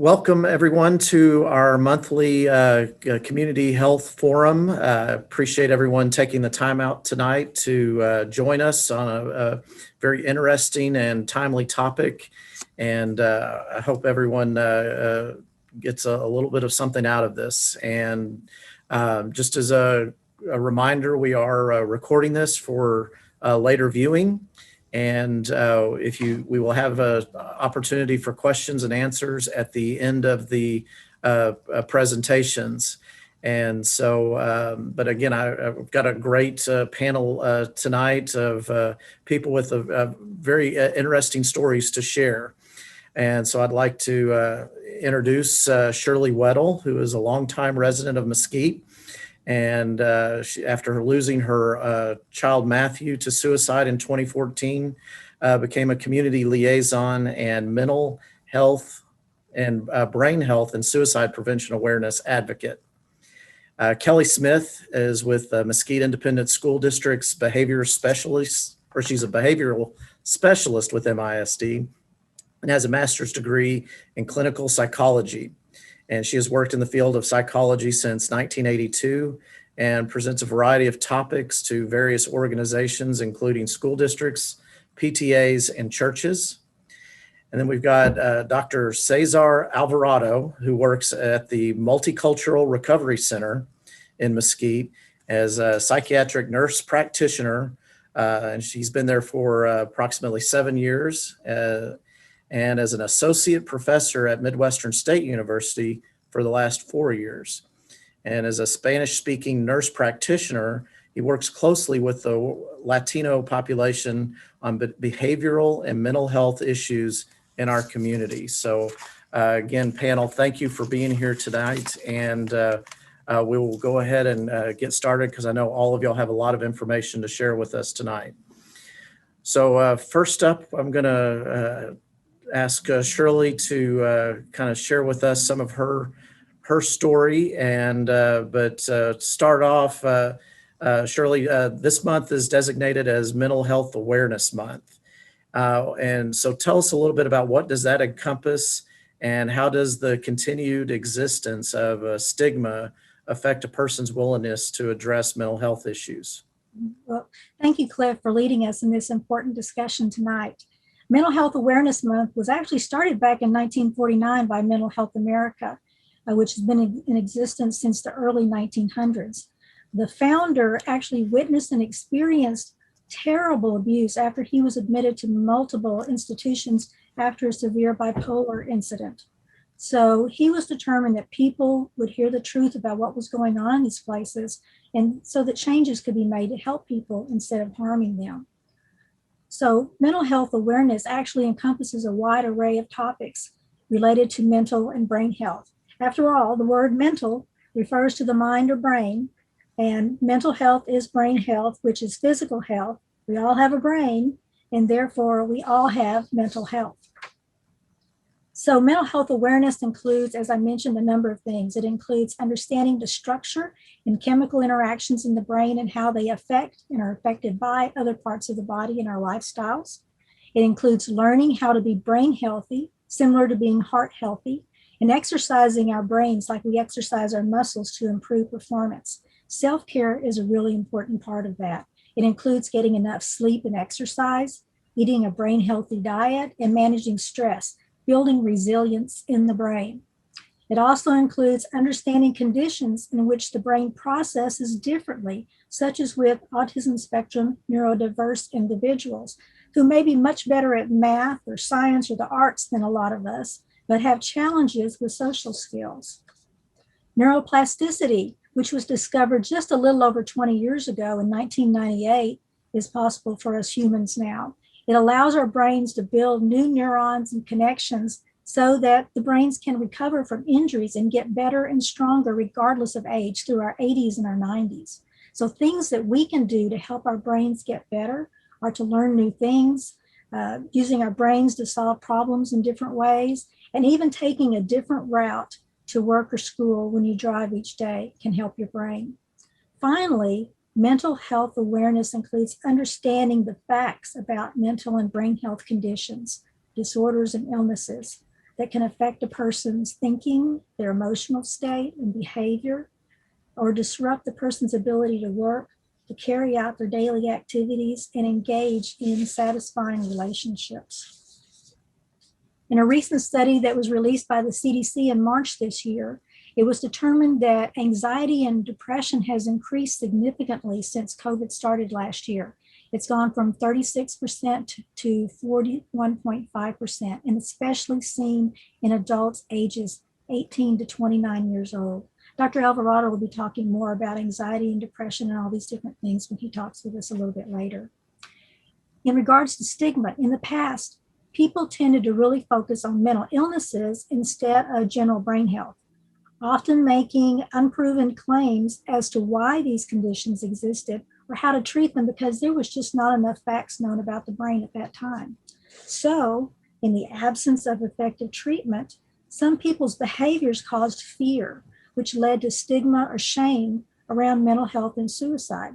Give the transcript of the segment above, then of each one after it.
Welcome everyone to our monthly Community Health Forum. Appreciate everyone taking the time out tonight to join us on a very interesting and timely topic. And I hope everyone gets a little bit of something out of this. And just as a reminder, we are recording this for later viewing. And we will have an opportunity for questions and answers at the end of the presentations. And so, but again, I've got a great panel tonight of people with very interesting stories to share. And so I'd like to introduce Shirley Weddle, who is a longtime resident of Mesquite. And after losing her child Matthew to suicide in 2014, became a community liaison and mental health and brain health and suicide prevention awareness advocate. Kelly Smith is with Mesquite Independent School District's behavior specialist, or she's a behavioral specialist with MISD and has a master's degree in clinical psychology. And she has worked in the field of psychology since 1982 and presents a variety of topics to various organizations, including school districts, PTAs, and churches. And then we've got Dr. Cesar Alvarado, who works at the Multicultural Recovery Center in Mesquite as a psychiatric nurse practitioner. And she's been there for approximately 7 years. And as an associate professor at Midwestern State University for the last 4 years. And as a Spanish-speaking nurse practitioner, he works closely with the Latino population on behavioral and mental health issues in our community. So again, panel, thank you for being here tonight. And we will go ahead and get started because I know all of y'all have a lot of information to share with us tonight. So first up, I'm gonna ask Shirley to kind of share with us some of her story. And but to start off, Shirley, this month is designated as Mental Health Awareness Month. And so tell us a little bit about what does that encompass and how does the continued existence of stigma affect a person's willingness to address mental health issues? Well, thank you, Cliff, for leading us in this important discussion tonight. Mental Health Awareness Month was actually started back in 1949 by Mental Health America, which has been in existence since the early 1900s. The founder actually witnessed and experienced terrible abuse after he was admitted to multiple institutions after a severe bipolar incident. So he was determined that people would hear the truth about what was going on in these places, and so that changes could be made to help people instead of harming them. So mental health awareness actually encompasses a wide array of topics related to mental and brain health. After all, the word mental refers to the mind or brain, and mental health is brain health, which is physical health. We all have a brain, and therefore we all have mental health. So mental health awareness includes, as I mentioned, a number of things. It includes understanding the structure and chemical interactions in the brain and how they affect and are affected by other parts of the body and our lifestyles. It includes learning how to be brain healthy, similar to being heart healthy, and exercising our brains like we exercise our muscles to improve performance. Self-care is a really important part of that. It includes getting enough sleep and exercise, eating a brain healthy diet, and managing stress, building resilience in the brain. It also includes understanding conditions in which the brain processes differently, such as with autism spectrum neurodiverse individuals who may be much better at math or science or the arts than a lot of us, but have challenges with social skills. Neuroplasticity, which was discovered just a little over 20 years ago in 1998, is possible for us humans now. It allows our brains to build new neurons and connections so that the brains can recover from injuries and get better and stronger regardless of age through our 80s and our 90s. So things that we can do to help our brains get better are to learn new things, using our brains to solve problems in different ways, and even taking a different route to work or school when you drive each day can help your brain. Finally, mental health awareness includes understanding the facts about mental and brain health conditions, disorders, and illnesses. that can affect a person's thinking, their emotional state and behavior, or disrupt the person's ability to work, to carry out their daily activities, and engage in satisfying relationships. In a recent study that was released by the CDC in March this year, it was determined that anxiety and depression has increased significantly since COVID started last year. It's gone from 36% to 41.5%, and especially seen in adults ages 18 to 29 years old. Dr. Alvarado will be talking more about anxiety and depression and all these different things when he talks with us a little bit later. In regards to stigma, in the past, people tended to really focus on mental illnesses instead of general brain health, often making unproven claims as to why these conditions existed or how to treat them, because there was just not enough facts known about the brain at that time. So, in the absence of effective treatment, some people's behaviors caused fear, which led to stigma or shame around mental health and suicide.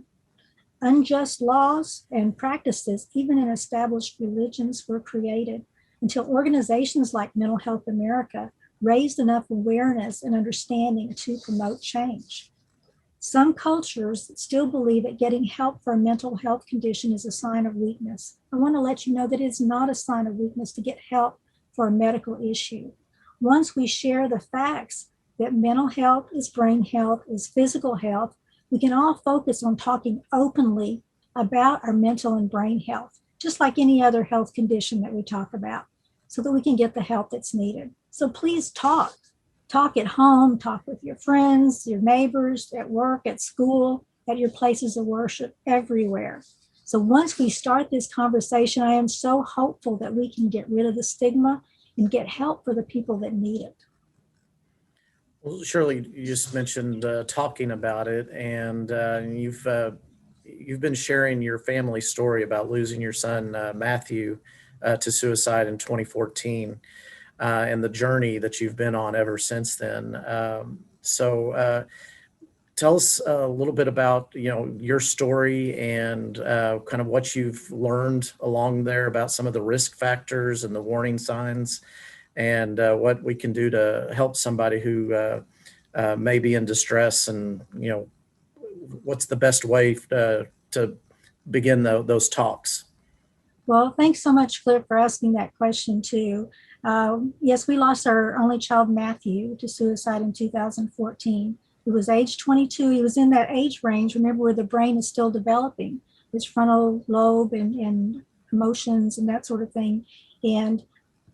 Unjust laws and practices, even in established religions, were created until organizations like Mental Health America raised enough awareness and understanding to promote change. Some cultures still believe that getting help for a mental health condition is a sign of weakness. I want to let you know that it's not a sign of weakness to get help for a medical issue. Once we share the facts that mental health is brain health, is physical health, we can all focus on talking openly about our mental and brain health, just like any other health condition that we talk about, so that we can get the help that's needed. So please talk. Talk at home, talk with your friends, your neighbors, at work, at school, at your places of worship, everywhere. So once we start this conversation, I am so hopeful that we can get rid of the stigma and get help for the people that need it. Well, Shirley, you just mentioned talking about it, and you've been sharing your family story about losing your son Matthew to suicide in 2014, and the journey that you've been on ever since then. So, tell us a little bit about your story and kind of what you've learned along there about some of the risk factors and the warning signs, and what we can do to help somebody who may be in distress, and what's the best way to begin those talks. Well, thanks so much, Cliff, for asking that question too. Yes, we lost our only child, Matthew, to suicide in 2014. He was age 22. He was in that age range, remember, where the brain is still developing, its frontal lobe and emotions and that sort of thing. And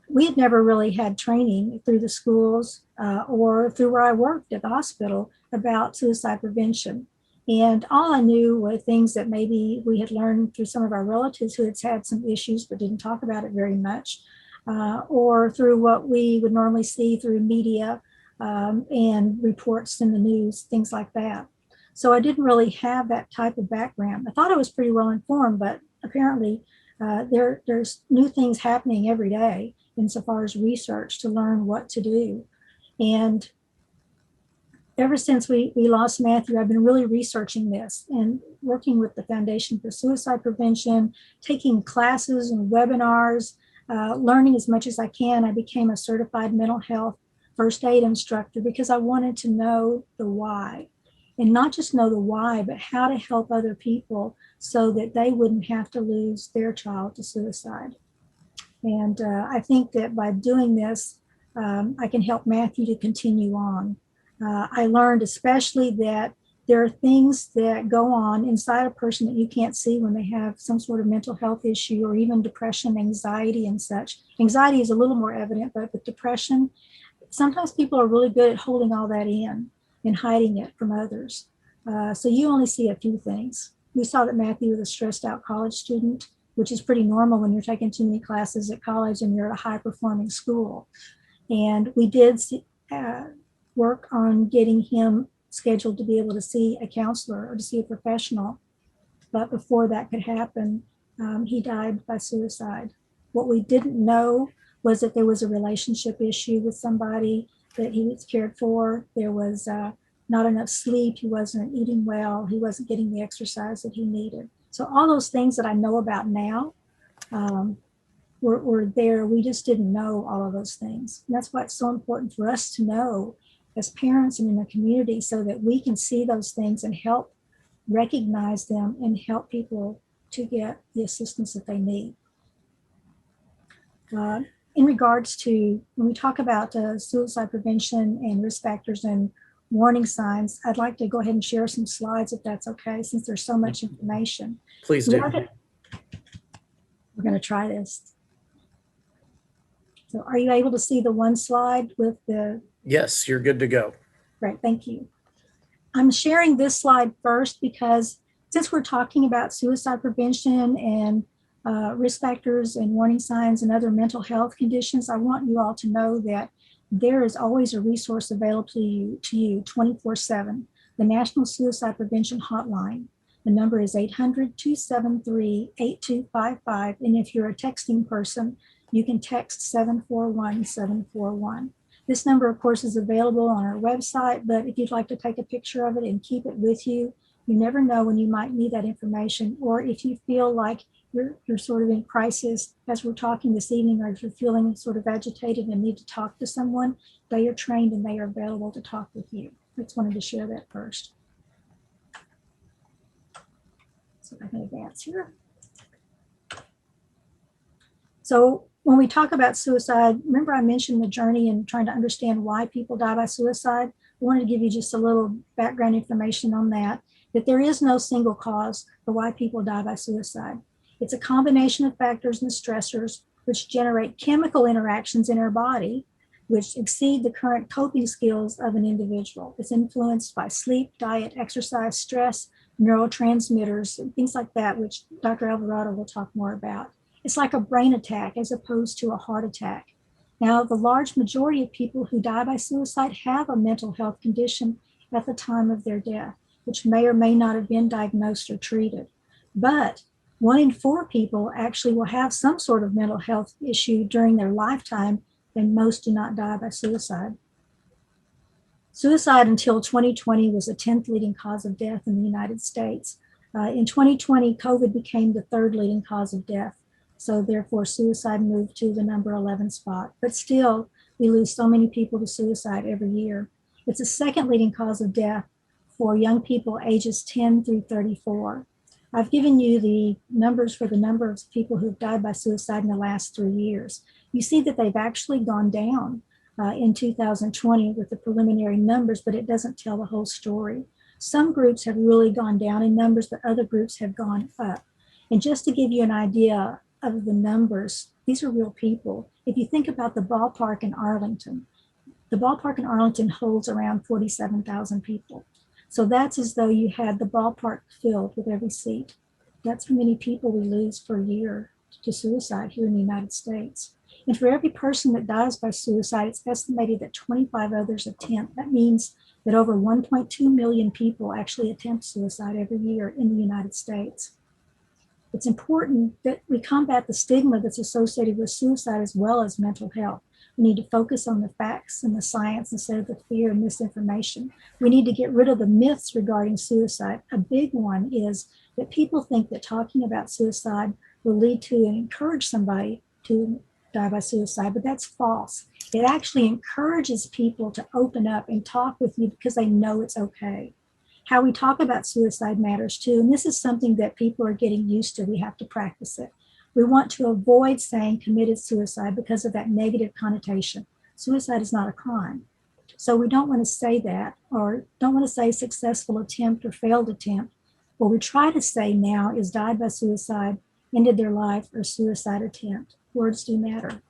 we had never really had training through the schools or through where I worked at the hospital about suicide prevention. And all I knew were things that maybe we had learned through some of our relatives who had had some issues but didn't talk about it very much, or through what we would normally see through media and reports in the news, things like that. So I didn't really have that type of background. I thought I was pretty well informed, but apparently there's new things happening every day insofar as research to learn what to do. And ever since we lost Matthew, I've been really researching this and working with the Foundation for Suicide Prevention, taking classes and webinars, learning as much as I can. I became a certified mental health first aid instructor because I wanted to know the why, and not just know the why, but how to help other people so that they wouldn't have to lose their child to suicide. And I think that by doing this, I can help Matthew to continue on. I learned especially that there are things that go on inside a person that you can't see when they have some sort of mental health issue, or even depression, anxiety, and such. Anxiety is a little more evident, but with depression, sometimes people are really good at holding all that in and hiding it from others. So you only see a few things. We saw that Matthew was a stressed out college student, which is pretty normal when you're taking too many classes at college and you're at a high performing school. And we did work on getting him scheduled to be able to see a counselor or to see a professional. But before that could happen, he died by suicide. What we didn't know was that there was a relationship issue with somebody that he was cared for. There was not enough sleep. He wasn't eating well. He wasn't getting the exercise that he needed. So all those things that I know about now, were there. We just didn't know all of those things. And that's why it's so important for us to know as parents and in the community, so that we can see those things and help recognize them and help people to get the assistance that they need. In regards to when we talk about suicide prevention and risk factors and warning signs, I'd like to go ahead and share some slides if that's okay, since there's so much information. Please do. We're going to try this. So are you able to see the one slide with the? Yes, you're good to go. Great, thank you. I'm sharing this slide first because since we're talking about suicide prevention and risk factors and warning signs and other mental health conditions, I want you all to know that there is always a resource available to you 24/7, the National Suicide Prevention Hotline. The number is 800-273-8255. And if you're a texting person, you can text 741-741. This number, of course, is available on our website, but if you'd like to take a picture of it and keep it with you, you never know when you might need that information. Or if you feel like you're sort of in crisis, as we're talking this evening, or if you're feeling sort of agitated and need to talk to someone, they are trained and they are available to talk with you. I just wanted to share that first. So I can advance here. So when we talk about suicide, remember I mentioned the journey and trying to understand why people die by suicide. I wanted to give you just a little background information on that there is no single cause for why people die by suicide. It's a combination of factors and stressors which generate chemical interactions in our body, which exceed the current coping skills of an individual. It's influenced by sleep, diet, exercise, stress, neurotransmitters, and things like that, which Dr. Alvarado will talk more about. It's like a brain attack as opposed to a heart attack. Now, the large majority of people who die by suicide have a mental health condition at the time of their death, which may or may not have been diagnosed or treated. But 1 in 4 people actually will have some sort of mental health issue during their lifetime, and most do not die by suicide. Suicide until 2020 was the 10th leading cause of death in the United States. In 2020, COVID became the 3rd leading cause of death. So therefore, suicide moved to the number 11 spot. But still, we lose so many people to suicide every year. It's the 2nd leading cause of death for young people ages 10 through 34. I've given you the numbers for the number of people who've died by suicide in the last 3 years. You see that they've actually gone down in 2020 with the preliminary numbers, but it doesn't tell the whole story. Some groups have really gone down in numbers, but other groups have gone up. And just to give you an idea of the numbers, these are real people. If you think about the ballpark in Arlington, the ballpark in Arlington holds around 47,000 people. So that's as though you had the ballpark filled with every seat. That's how many people we lose per year to suicide here in the United States. And for every person that dies by suicide, it's estimated that 25 others attempt. That means that over 1.2 million people actually attempt suicide every year in the United States. It's important that we combat the stigma that's associated with suicide as well as mental health. We need to focus on the facts and the science instead of the fear and misinformation. We need to get rid of the myths regarding suicide. A big one is that people think that talking about suicide will lead to and encourage somebody to die by suicide, but that's false. It actually encourages people to open up and talk with you because they know it's okay. How we talk about suicide matters too, and this is something that people are getting used to. We have to practice it. We want to avoid saying committed suicide because of that negative connotation. Suicide is not a crime. So we don't want to say that, or don't want to say successful attempt or failed attempt. What we try to say now is died by suicide, ended their life, or suicide attempt. Words do matter.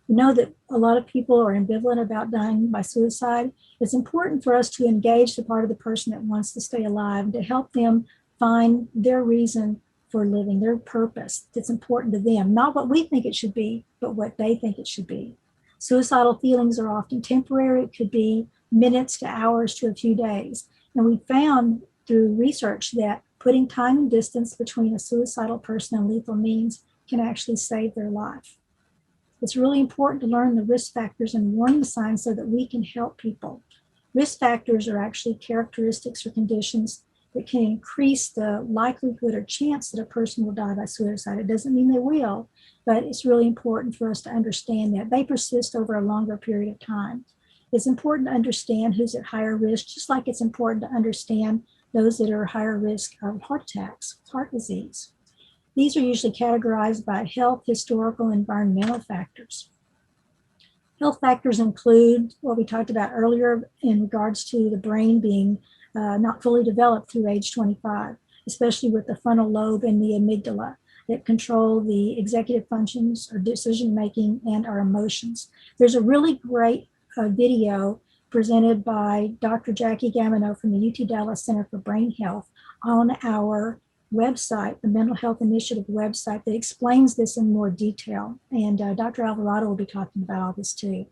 We know that a lot of people are ambivalent about dying by suicide. It's important for us to engage the part of the person that wants to stay alive and to help them find their reason for living, their purpose that's important to them. Not what we think it should be, but what they think it should be. Suicidal feelings are often temporary. It could be minutes to hours to a few days. And we found through research that putting time and distance between a suicidal person and lethal means can actually save their life. It's really important to learn the risk factors and warning signs so that we can help people. Risk factors are actually characteristics or conditions that can increase the likelihood or chance that a person will die by suicide. It doesn't mean they will, but it's really important for us to understand that they persist over a longer period of time. It's important to understand who's at higher risk, just like it's important to understand those that are higher risk of heart attacks, heart disease. These are usually categorized by health, historical, and environmental factors. Health factors include what we talked about earlier in regards to the brain being not fully developed through age 25, especially with the frontal lobe and the amygdala that control the executive functions, our decision making, and our emotions. There's a really great video presented by Dr. Jackie Gamino from the UT Dallas Center for Brain Health on our website, the Mental Health Initiative website, that explains this in more detail. And Dr. Alvarado will be talking about all this too.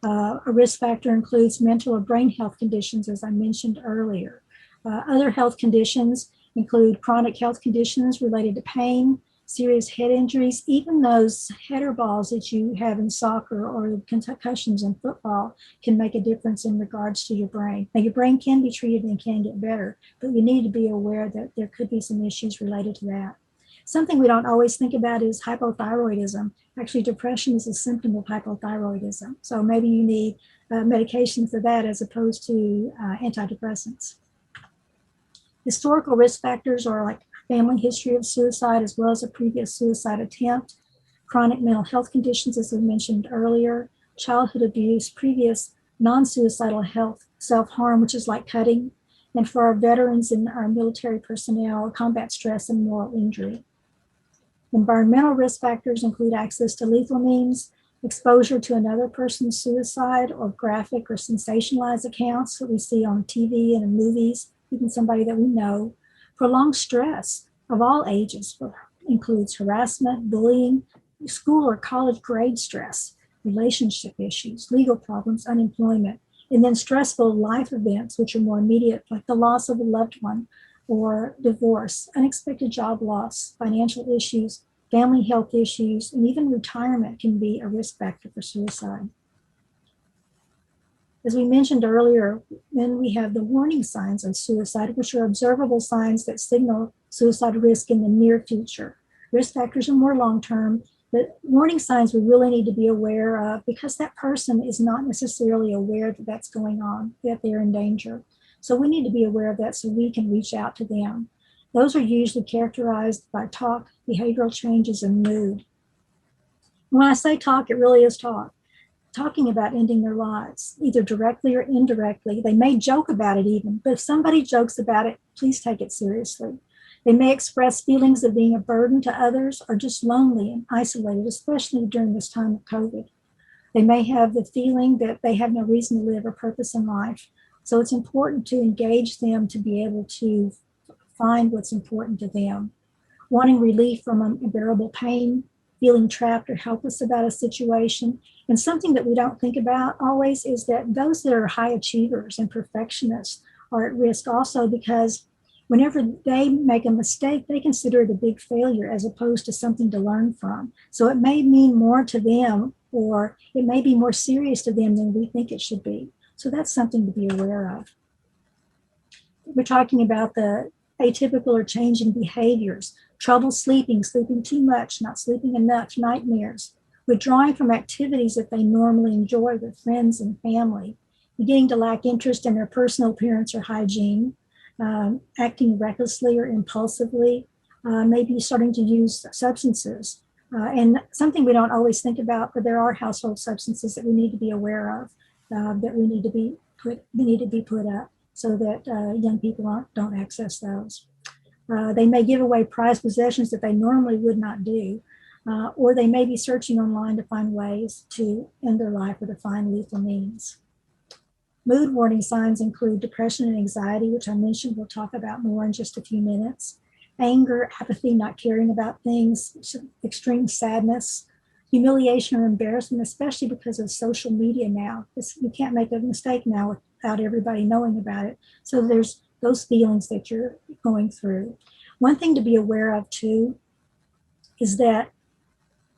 A risk factor includes mental or brain health conditions, as I mentioned earlier. Other health conditions include chronic health conditions related to pain, serious head injuries, even those header balls that you have in soccer or concussions in football can make a difference in regards to your brain. Now, your brain can be treated and can get better, but we need to be aware that there could be some issues related to that. Something we don't always think about is hypothyroidism. Actually, depression is a symptom of hypothyroidism. So maybe you need medication for that as opposed to antidepressants. Historical risk factors are like family history of suicide, as well as a previous suicide attempt, chronic mental health conditions, as I mentioned earlier, childhood abuse, previous non-suicidal health, self-harm, which is like cutting, and for our veterans and our military personnel, combat stress and moral injury. Environmental risk factors include access to lethal means, exposure to another person's suicide, or graphic or sensationalized accounts that we see on TV and in movies, even somebody that we know. Prolonged stress of all ages includes harassment, bullying, school or college grade stress, relationship issues, legal problems, unemployment, and then stressful life events, which are more immediate, like the loss of a loved one or divorce, unexpected job loss, financial issues, family health issues, and even retirement can be a risk factor for suicide. As we mentioned earlier, then we have the warning signs of suicide, which are observable signs that signal suicide risk in the near future. Risk factors are more long-term, but warning signs we really need to be aware of because that person is not necessarily aware that that's going on, that they're in danger. So we need to be aware of that so we can reach out to them. Those are usually characterized by talk, behavioral changes, and mood. When I say talk, it really is talk. Talking about ending their lives, either directly or indirectly. They may joke about it even, but if somebody jokes about it, please take it seriously. They may express feelings of being a burden to others or just lonely and isolated, especially during this time of COVID. They may have the feeling that they have no reason to live or purpose in life. So it's important to engage them to be able to find what's important to them. Wanting relief from unbearable pain, feeling trapped or helpless about a situation. And something that we don't think about always is that those that are high achievers and perfectionists are at risk also because whenever they make a mistake, they consider it a big failure as opposed to something to learn from. So it may mean more to them, or it may be more serious to them than we think it should be. So that's something to be aware of. We're talking about the atypical or changing behaviors, trouble sleeping, sleeping too much, not sleeping enough, nightmares, withdrawing from activities that they normally enjoy with friends and family, beginning to lack interest in their personal appearance or hygiene, acting recklessly or impulsively, maybe starting to use substances. And something we don't always think about, but there are household substances that we need to be aware of, that we need to be put up so that young people don't access those. They may give away prized possessions that they normally would not do, or they may be searching online to find ways to end their life or to find lethal means. Mood warning signs include depression and anxiety, which I mentioned we'll talk about more in just a few minutes. Anger, apathy, not caring about things, extreme sadness, humiliation or embarrassment, especially because of social media now. You can't make a mistake now without everybody knowing about it. So there's those feelings that you're going through. One thing to be aware of too is that,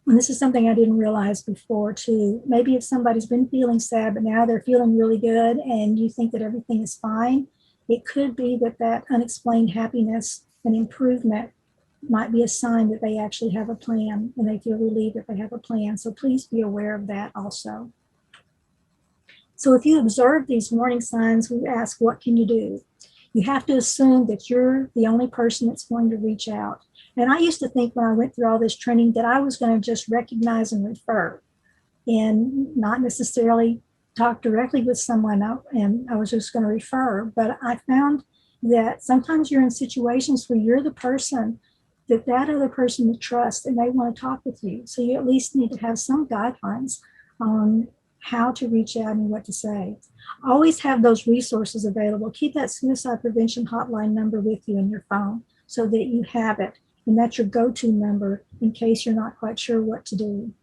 and this is something I didn't realize before too, maybe if somebody's been feeling sad, but now they're feeling really good and you think that everything is fine, It could be that that unexplained happiness and improvement might be a sign that they actually have a plan and they feel relieved that they have a plan. So please be aware of that also. So if you observe these warning signs, we ask, what can you do? You have to assume that you're the only person that's going to reach out. And I used to think when I went through all this training that I was going to just recognize and refer and not necessarily talk directly with someone, and I was just going to refer. But I found that sometimes you're in situations where you're the person that that other person would trust and they want to talk with you. So you at least need to have some guidelines on how to reach out and what to say. Always have those resources available. Keep that suicide prevention hotline number with you in your phone so that you have it. And that's your go-to number in case you're not quite sure what to do.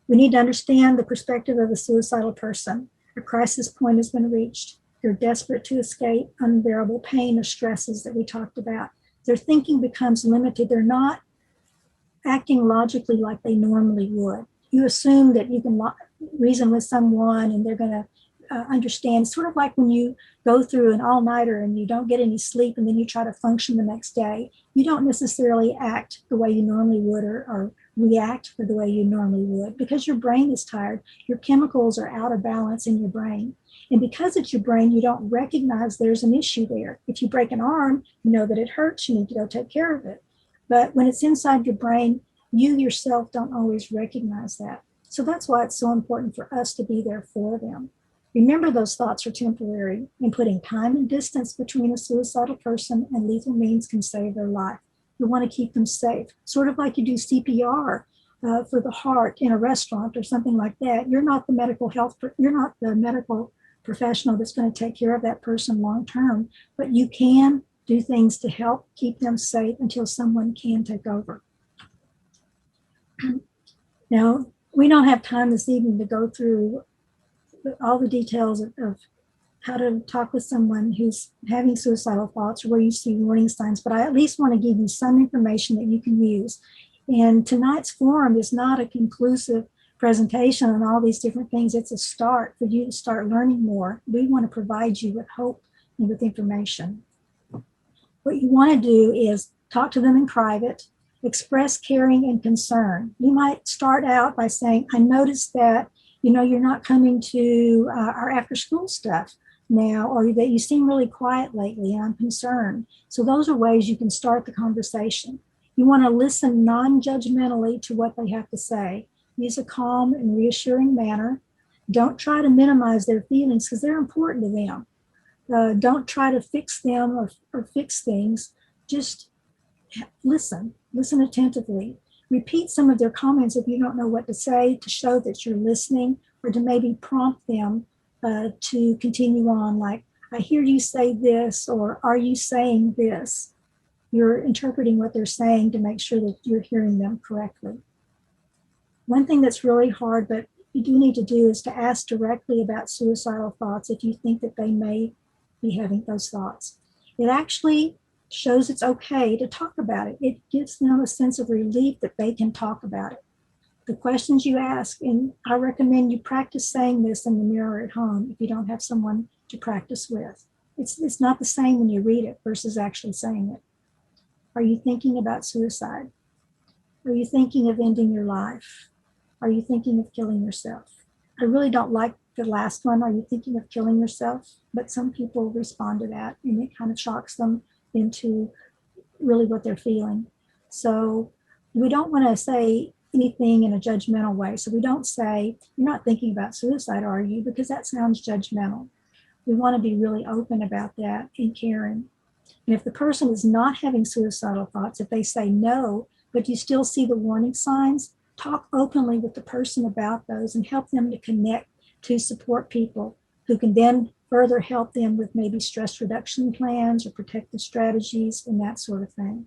We need to understand the perspective of a suicidal person. A crisis point has been reached. They're desperate to escape unbearable pain or stresses that we talked about. Their thinking becomes limited. They're not acting logically like they normally would. You assume that you can reason with someone and they're going to understand. Sort of like when you go through an all-nighter and you don't get any sleep and then you try to function the next day. You don't necessarily act the way you normally would or react the way you normally would because your brain is tired. Your chemicals are out of balance in your brain. And because it's your brain, you don't recognize there's an issue there. If you break an arm, you know that it hurts. You need to go take care of it. But when it's inside your brain, you yourself don't always recognize that. So that's why it's so important for us to be there for them. Remember, those thoughts are temporary, and putting time and distance between a suicidal person and lethal means can save their life. You want to keep them safe, sort of like you do CPR for the heart in a restaurant or something like that. You're not the medical professional that's going to take care of that person long term, but you can do things to help keep them safe until someone can take over. Now, we don't have time this evening to go through all the details of how to talk with someone who's having suicidal thoughts or where you see warning signs, but I at least want to give you some information that you can use. And tonight's forum is not a conclusive presentation on all these different things. It's a start for you to start learning more. We want to provide you with hope and with information. What you want to do is talk to them in private, express caring and concern. You might start out by saying, I noticed that, you're not coming to our after school stuff now, or that you seem really quiet lately and I'm concerned. So those are ways you can start the conversation. You want to listen non-judgmentally to what they have to say. Use a calm and reassuring manner. Don't try to minimize their feelings because they're important to them. Don't try to fix them or fix things. Just listen attentively. Repeat some of their comments if you don't know what to say to show that you're listening or to maybe prompt them to continue on, like, I hear you say this, or are you saying this? You're interpreting what they're saying to make sure that you're hearing them correctly. One thing that's really hard, but you do need to do, is to ask directly about suicidal thoughts if you think that they may be having those thoughts. It actually shows it's okay to talk about it. It gives them a sense of relief that they can talk about it. The questions you ask, and I recommend you practice saying this in the mirror at home if you don't have someone to practice with. It's not the same when you read it versus actually saying it. Are you thinking about suicide? Are you thinking of ending your life? Are you thinking of killing yourself? I really don't like the last one, are you thinking of killing yourself? But some people respond to that and it kind of shocks them into really what they're feeling. So we don't want to say anything in a judgmental way. So we don't say, you're not thinking about suicide, are you? Because that sounds judgmental. We want to be really open about that and caring. And if the person is not having suicidal thoughts, if they say no, but you still see the warning signs, talk openly with the person about those and help them to connect to support people who can then further help them with maybe stress reduction plans or protective strategies and that sort of thing.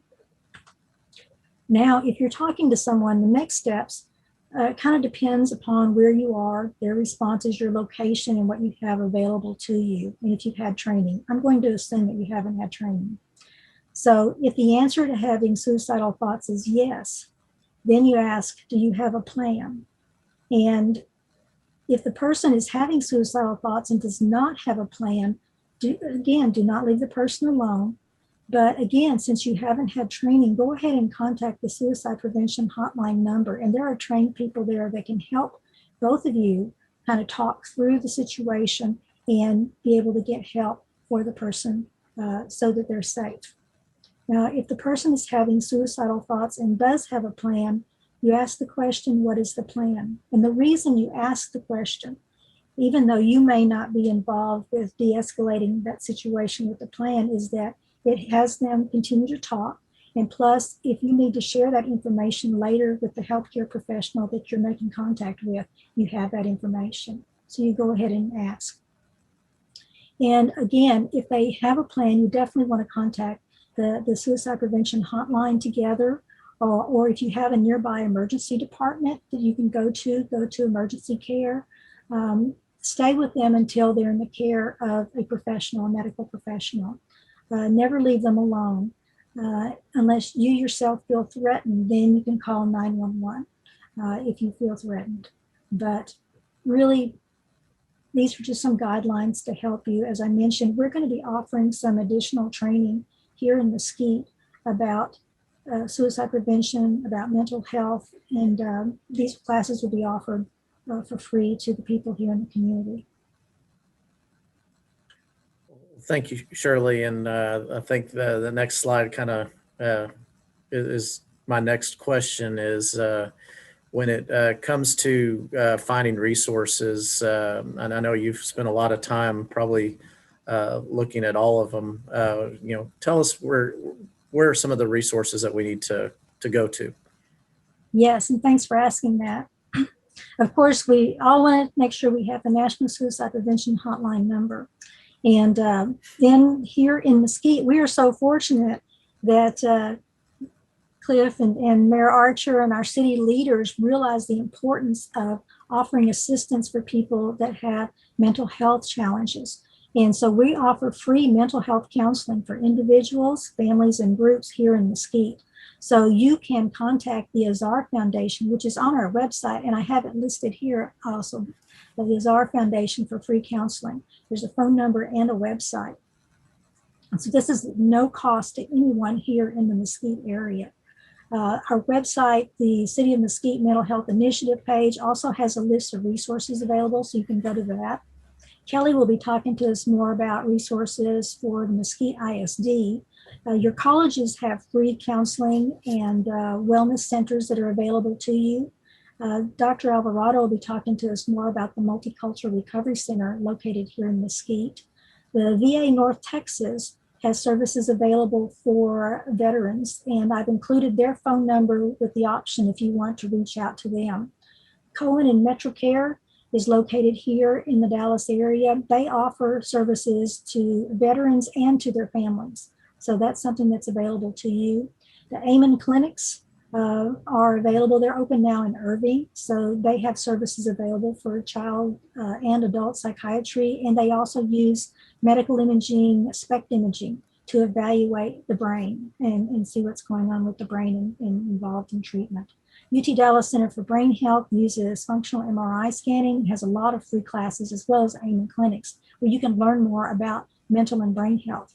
Now, if you're talking to someone, the next steps kind of depends upon where you are, their responses, your location, and what you have available to you, and if you've had training. I'm going to assume that you haven't had training. So if the answer to having suicidal thoughts is yes, then you ask, do you have a plan? And if the person is having suicidal thoughts and does not have a plan, do not leave the person alone. But again, since you haven't had training, go ahead and contact the suicide prevention hotline number. And there are trained people there that can help both of you kind of talk through the situation and be able to get help for the person so that they're safe. Now, if the person is having suicidal thoughts and does have a plan, you ask the question, what is the plan? And the reason you ask the question, even though you may not be involved with de-escalating that situation with the plan, is that it has them continue to talk. And plus, if you need to share that information later with the healthcare professional that you're making contact with, you have that information. So you go ahead and ask. And again, if they have a plan, you definitely want to contact the suicide prevention hotline together, or if you have a nearby emergency department that you can go to emergency care. Stay with them until they're in the care of a professional, a medical professional. Never leave them alone. Unless you yourself feel threatened, then you can call 911 if you feel threatened. But really, these are just some guidelines to help you. As I mentioned, we're going to be offering some additional training here in Mesquite about suicide prevention, about mental health, and these classes will be offered for free to the people here in the community. Thank you, Shirley. And I think the next slide kind of is my next question is when it comes to finding resources, and I know you've spent a lot of time probably looking at all of them, tell us where are some of the resources that we need to go to? Yes, and thanks for asking that. Of course, we all want to make sure we have the National Suicide Prevention Hotline number. And then here in Mesquite, we are so fortunate that Cliff and Mayor Archer and our city leaders realize the importance of offering assistance for people that have mental health challenges. And so we offer free mental health counseling for individuals, families, and groups here in Mesquite. So you can contact the Azar Foundation, which is on our website, and I have it listed here also, the Azar Foundation for free counseling. There's a phone number and a website. And so this is no cost to anyone here in the Mesquite area. Our website, the City of Mesquite Mental Health Initiative page, also has a list of resources available, so you can go to that. Kelly will be talking to us more about resources for the Mesquite ISD. Your colleges have free counseling and wellness centers that are available to you. Dr. Alvarado will be talking to us more about the Multicultural Recovery Center located here in Mesquite. The VA North Texas has services available for veterans, and I've included their phone number with the option if you want to reach out to them. Cohen and MetroCare is located here in the Dallas area. They offer services to veterans and to their families. So that's something that's available to you. The Amen clinics are available. They're open now in Irving. So they have services available for child and adult psychiatry. And they also use medical imaging, SPECT imaging, to evaluate the brain and see what's going on with the brain and involved in treatment. UT Dallas Center for Brain Health uses functional MRI scanning, has a lot of free classes, as well as Amen clinics, where you can learn more about mental and brain health.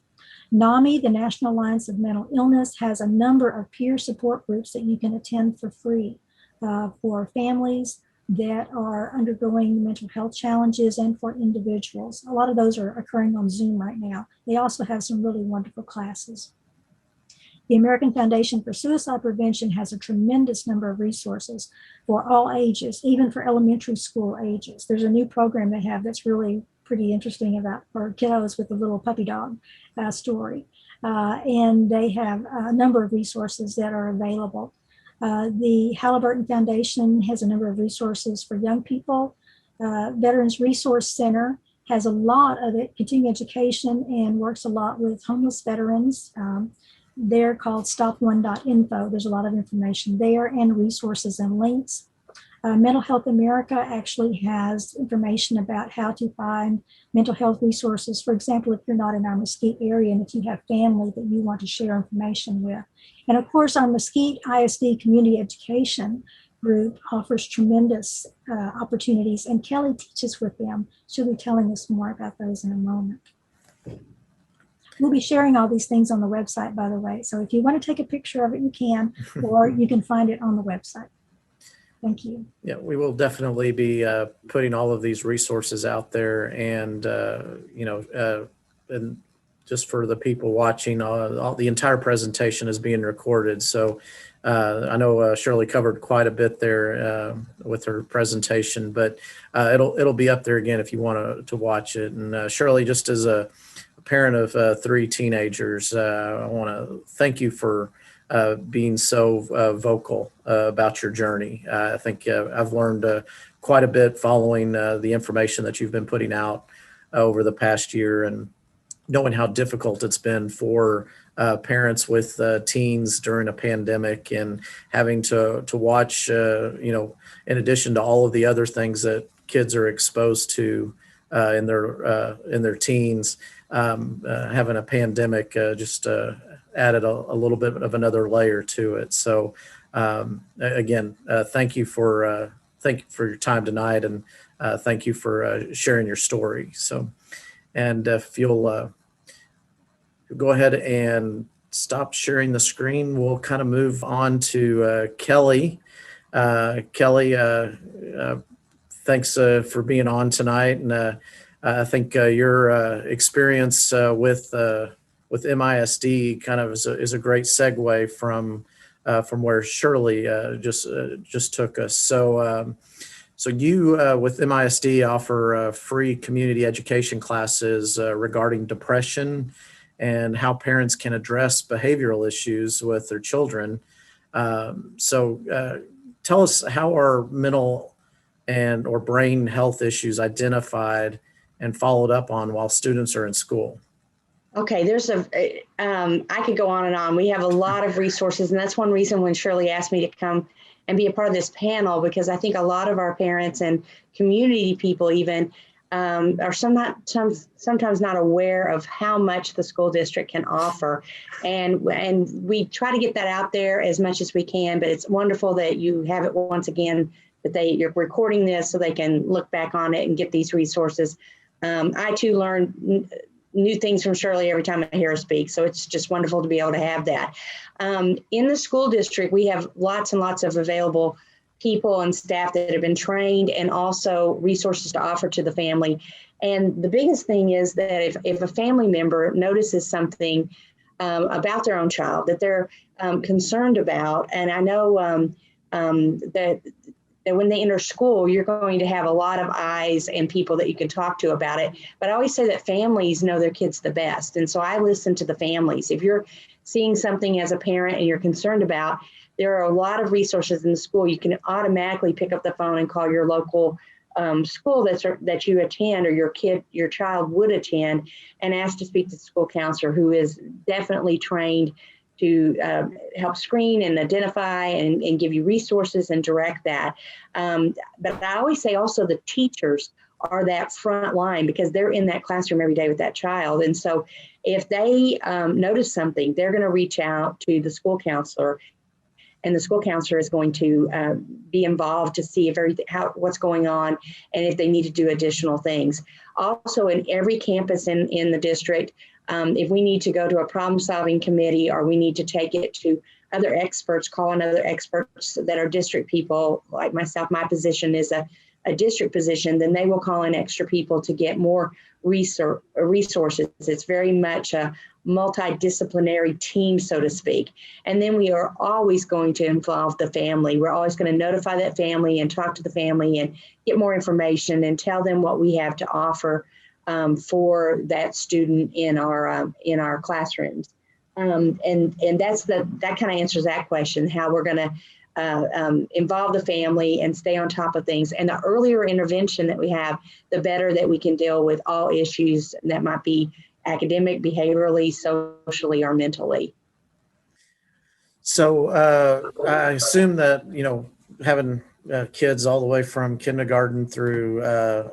NAMI, the National Alliance of Mental Illness, has a number of peer support groups that you can attend for free for families that are undergoing mental health challenges and for individuals. A lot of those are occurring on Zoom right now. They also have some really wonderful classes. The American Foundation for Suicide Prevention has a tremendous number of resources for all ages, even for elementary school ages. There's a new program they have that's really pretty interesting about for kiddos with a little puppy dog story. And they have a number of resources that are available. The Halliburton Foundation has a number of resources for young people. Veterans Resource Center has a lot of it, continuing education, and works a lot with homeless veterans. They're called stop1.info. There's a lot of information there and resources and links. Mental Health America actually has information about how to find mental health resources. For example, if you're not in our Mesquite area and if you have family that you want to share information with. And of course, our Mesquite ISD Community Education group offers tremendous opportunities, and Kelly teaches with them. She'll be telling us more about those in a moment. We'll be sharing all these things on the website, by the way. So if you want to take a picture of it, you can, or you can find it on the website. Thank you. Yeah, we will definitely be putting all of these resources out there, and and just for the people watching, all the entire presentation is being recorded. So I know Shirley covered quite a bit there with her presentation, but it'll be up there again if you want to watch it. And Shirley, just as a parent of 3 teenagers, I want to thank you for being so vocal about your journey. I think I've learned quite a bit following the information that you've been putting out over the past year, and knowing how difficult it's been for parents with teens during a pandemic, and having to watch, in addition to all of the other things that kids are exposed to in their teens, having a pandemic just added a little bit of another layer to it. So again, thank you for your time tonight, and thank you for sharing your story. So, and if you'll go ahead and stop sharing the screen, we'll kind of move on to Kelly. Kelly, thanks for being on tonight, and I think your experience with MISD kind of is a great segue from where Shirley just took us. So you with MISD offer free community education classes regarding depression and how parents can address behavioral issues with their children. So tell us, how are mental or brain health issues identified and followed up on while students are in school? Okay, I could go on and on. We have a lot of resources, and that's one reason when Shirley asked me to come and be a part of this panel, because I think a lot of our parents and community people even are sometimes not aware of how much the school district can offer. And we try to get that out there as much as we can, but it's wonderful that you have it once again, that you're recording this so they can look back on it and get these resources. I too learn new things from Shirley every time I hear her speak. So it's just wonderful to be able to have that. In the school district, we have lots and lots of available people and staff that have been trained, and also resources to offer to the family. And the biggest thing is that if a family member notices something about their own child that they're concerned about, and I know that when they enter school, you're going to have a lot of eyes and people that you can talk to about it. But I always say that families know their kids the best. And so I listen to the families. If you're seeing something as a parent and you're concerned about, there are a lot of resources in the school. You can automatically pick up the phone and call your local school that you attend, or your child would attend, and ask to speak to the school counselor, who is definitely trained to help screen and identify and give you resources and direct that. But I always say also the teachers are that front line, because they're in that classroom every day with that child. And so if they notice something, they're going to reach out to the school counselor, and the school counselor is going to be involved to see if what's going on, and if they need to do additional things. Also, in every campus in the district, if we need to go to a problem-solving committee, or we need to take it to other experts, call on other experts that are district people, like myself, my position is a district position, then they will call in extra people to get more resources. It's very much a multidisciplinary team, so to speak. And then we are always going to involve the family. We're always going to notify that family and talk to the family and get more information and tell them what we have to offer for that student in our classrooms. And that kind of answers that question, how we're going to involve the family and stay on top of things. And the earlier intervention that we have, the better that we can deal with all issues that might be academic, behaviorally, socially, or mentally. So I assume that, having kids all the way from kindergarten through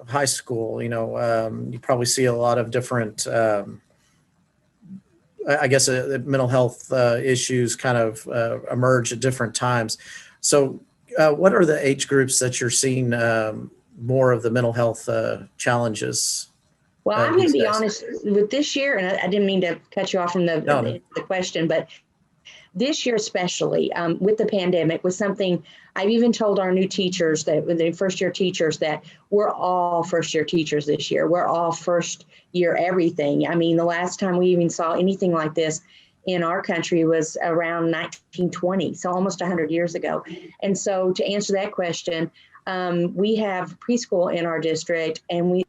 high school, you probably see a lot of different, mental health issues kind of emerge at different times. So what are the age groups that you're seeing more of the mental health challenges? Well, I'm going to these be days? honest with this year, and I didn't mean to cut you off from No. the question, but this year especially with the pandemic was something I've even told our new teachers, that the first year teachers, that we're all first year teachers this year. We're all first year everything. I mean, the last time we even saw anything like this in our country was around 1920, so almost 100 years ago. And so to answer that question, we have preschool in our district, and we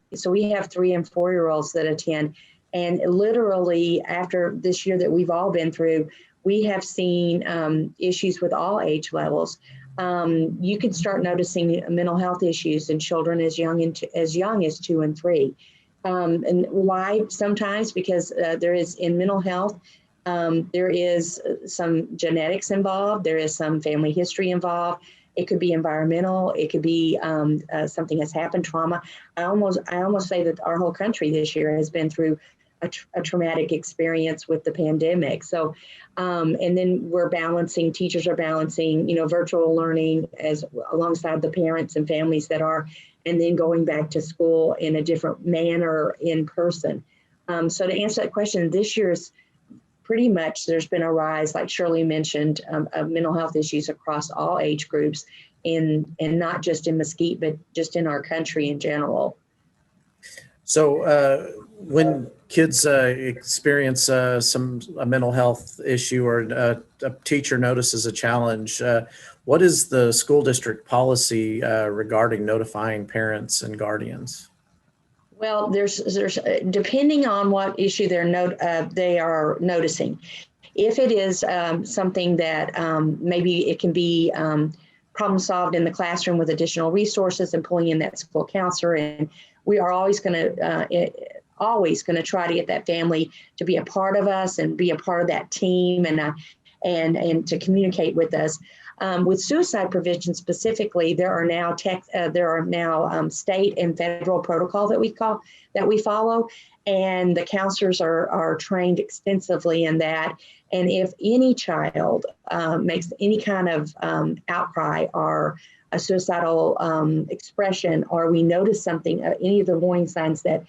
have 3 and 4 year olds that attend. And literally after this year that we've all been through, we have seen issues with all age levels. You can start noticing mental health issues in children as young as 2 and 3. And why? Sometimes because there is in mental health, there is some genetics involved. There is some family history involved. It could be environmental. It could be something has happened, trauma. I almost say that our whole country this year has been through a traumatic experience with the pandemic. So, and then teachers are balancing, virtual learning alongside the parents and families that are, and then going back to school in a different manner in person. So to answer that question, this year's pretty much there's been a rise, like Shirley mentioned, of mental health issues across all age groups, and not just in Mesquite, but just in our country in general. So when kids experience a mental health issue, or a teacher notices a challenge, what is the school district policy regarding notifying parents and guardians? Well, there's depending on what issue they are noticing. If it is something that maybe it can be problem solved in the classroom with additional resources and pulling in that school counselor, and we are always going to try to get that family to be a part of us and be a part of that team, and to communicate with us. With suicide prevention specifically, there are now state and federal protocol that we follow, and the counselors are trained extensively in that. And if any child makes any kind of outcry or a suicidal expression, or we notice something, any of the warning signs that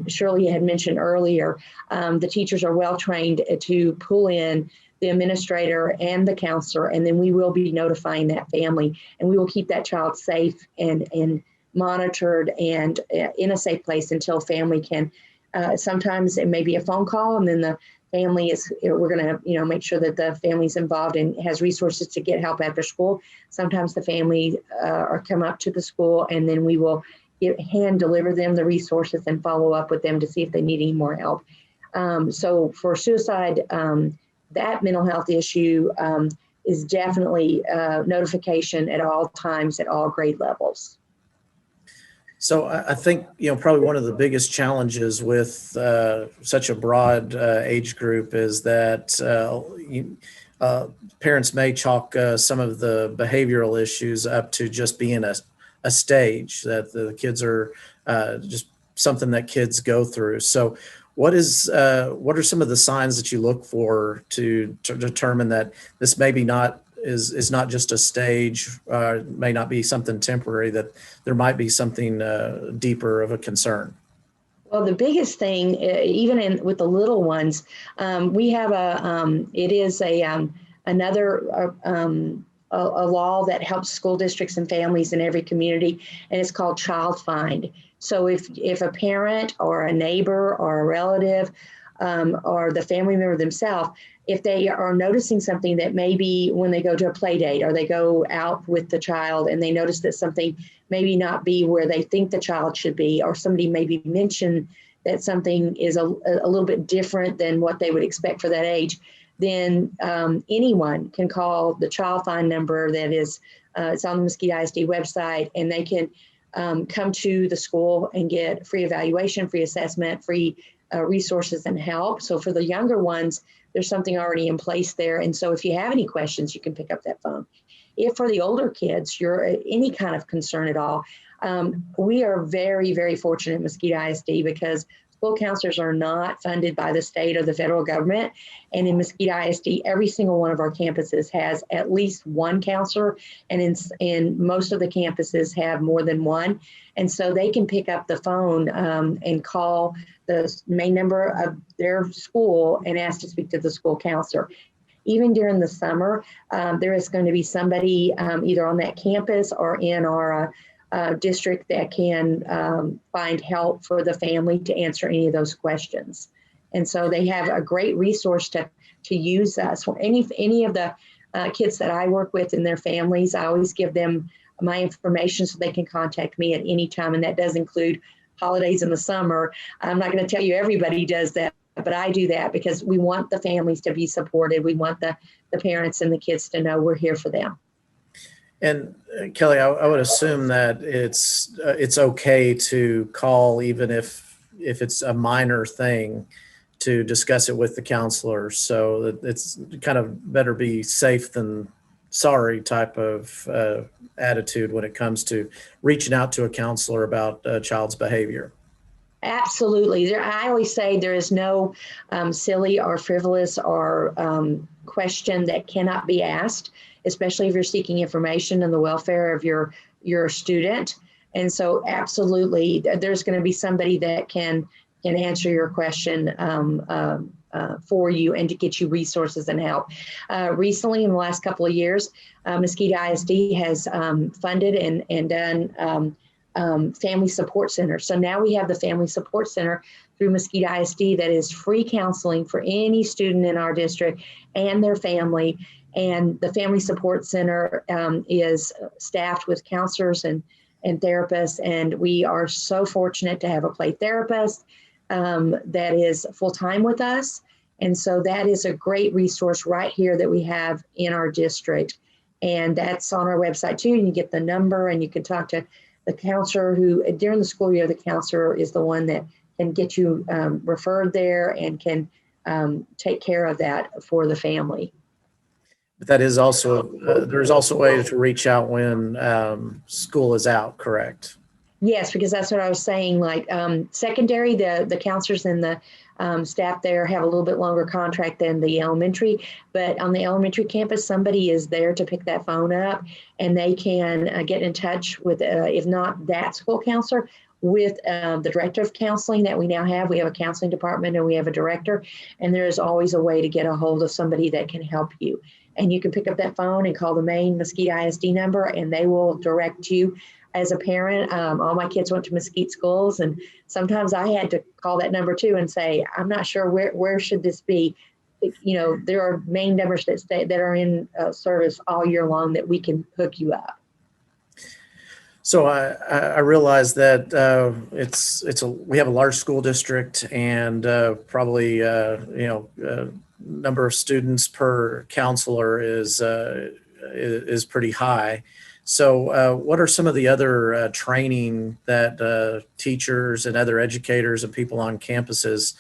Shirley had mentioned earlier, the teachers are well trained to pull in the administrator and the counselor, and then we will be notifying that family, and we will keep that child safe and monitored and in a safe place until family can. Sometimes it may be a phone call, and then the family we're going to make sure that the family's involved and has resources to get help after school. Sometimes the family come up to the school, and then we will hand deliver them the resources and follow up with them to see if they need any more help. So for suicide, that mental health issue is definitely notification at all times, at all grade levels. So I think, probably one of the biggest challenges with such a broad age group is that parents may chalk some of the behavioral issues up to just being a stage, that the kids are just something that kids go through. So what are some of the signs that you look for to determine that this maybe is not just a stage, may not be something temporary, that there might be something deeper of a concern? Well, the biggest thing, even with the little ones, we have a law that helps school districts and families in every community, and it's called Child Find. So if a parent or a neighbor or a relative or the family member themselves, if they are noticing something that maybe when they go to a play date or they go out with the child and they notice that something maybe not be where they think the child should be, or somebody maybe mentioned that something is a little bit different than what they would expect for that age, then anyone can call the Child Find number that is, it's on the Mesquite ISD website, and they can come to the school and get free evaluation, free assessment, free resources and help. So for the younger ones, there's something already in place there. And so if you have any questions, you can pick up that phone. If for the older kids, you're any kind of concern at all, we are very, very fortunate at Mesquite ISD because school counselors are not funded by the state or the federal government. And in Mesquite ISD, every single one of our campuses has at least one counselor, and in most of the campuses have more than one. And so they can pick up the phone and call the main number of their school and ask to speak to the school counselor. Even during the summer, there is going to be somebody either on that campus or in our district that can find help for the family to answer any of those questions. And so they have a great resource to use us. For any of the kids that I work with and their families, I always give them my information so they can contact me at any time. And that does include holidays in the summer. I'm not going to tell you everybody does that, but I do that because we want the families to be supported. We want the parents and the kids to know we're here for them. And Kelly, I would assume that it's okay to call even if it's a minor thing to discuss it with the counselor. So it's kind of better be safe than sorry type of attitude when it comes to reaching out to a counselor about a child's behavior. Absolutely. I always say there is no silly or frivolous or question that cannot be asked, especially if you're seeking information on the welfare of your student. And so absolutely, there's going to be somebody that can answer your question for you and to get you resources and help. Recently, in the last couple of years, Mesquite ISD has funded and done family support center. So now we have the family support center through Mesquite ISD that is free counseling for any student in our district and their family. And the family support center is staffed with counselors and therapists. And we are so fortunate to have a play therapist that is full-time with us. And so that is a great resource right here that we have in our district. And that's on our website too. And you get the number and you can talk to the counselor who, during the school year, the counselor is the one that can get you referred there and can take care of that for the family. But that is also, there's also a way to reach out when school is out, correct? Yes, because that's what I was saying. Like secondary, the counselors and the staff there have a little bit longer contract than the elementary, but on the elementary campus, somebody is there to pick that phone up and they can get in touch with, if not that school counselor, with the director of counseling that we now have. We have a counseling department and we have a director, and there is always a way to get a hold of somebody that can help you. And you can pick up that phone and call the main Mesquite ISD number and they will direct you. As a parent, all my kids went to Mesquite schools, and sometimes I had to call that number too and say, I'm not sure where should this be. You know, there are main numbers that are in service all year long that we can hook you up. So I realize that we have a large school district and probably number of students per counselor is pretty high. So what are some of the other training that teachers and other educators and people on campuses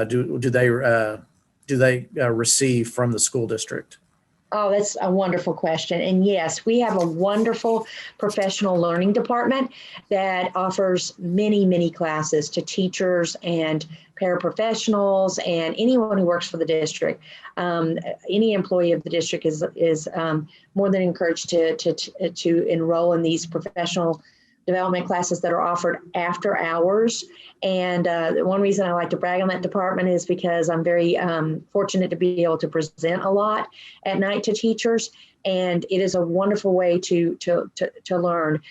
do they receive from the school district? Oh, that's a wonderful question. And yes, we have a wonderful professional learning department that offers many, many classes to teachers and paraprofessionals and anyone who works for the district. Any employee of the district is more than encouraged to enroll in these professional development classes that are offered after hours. And one reason I like to brag on that department is because I'm very fortunate to be able to present a lot at night to teachers. And it is a wonderful way to learn.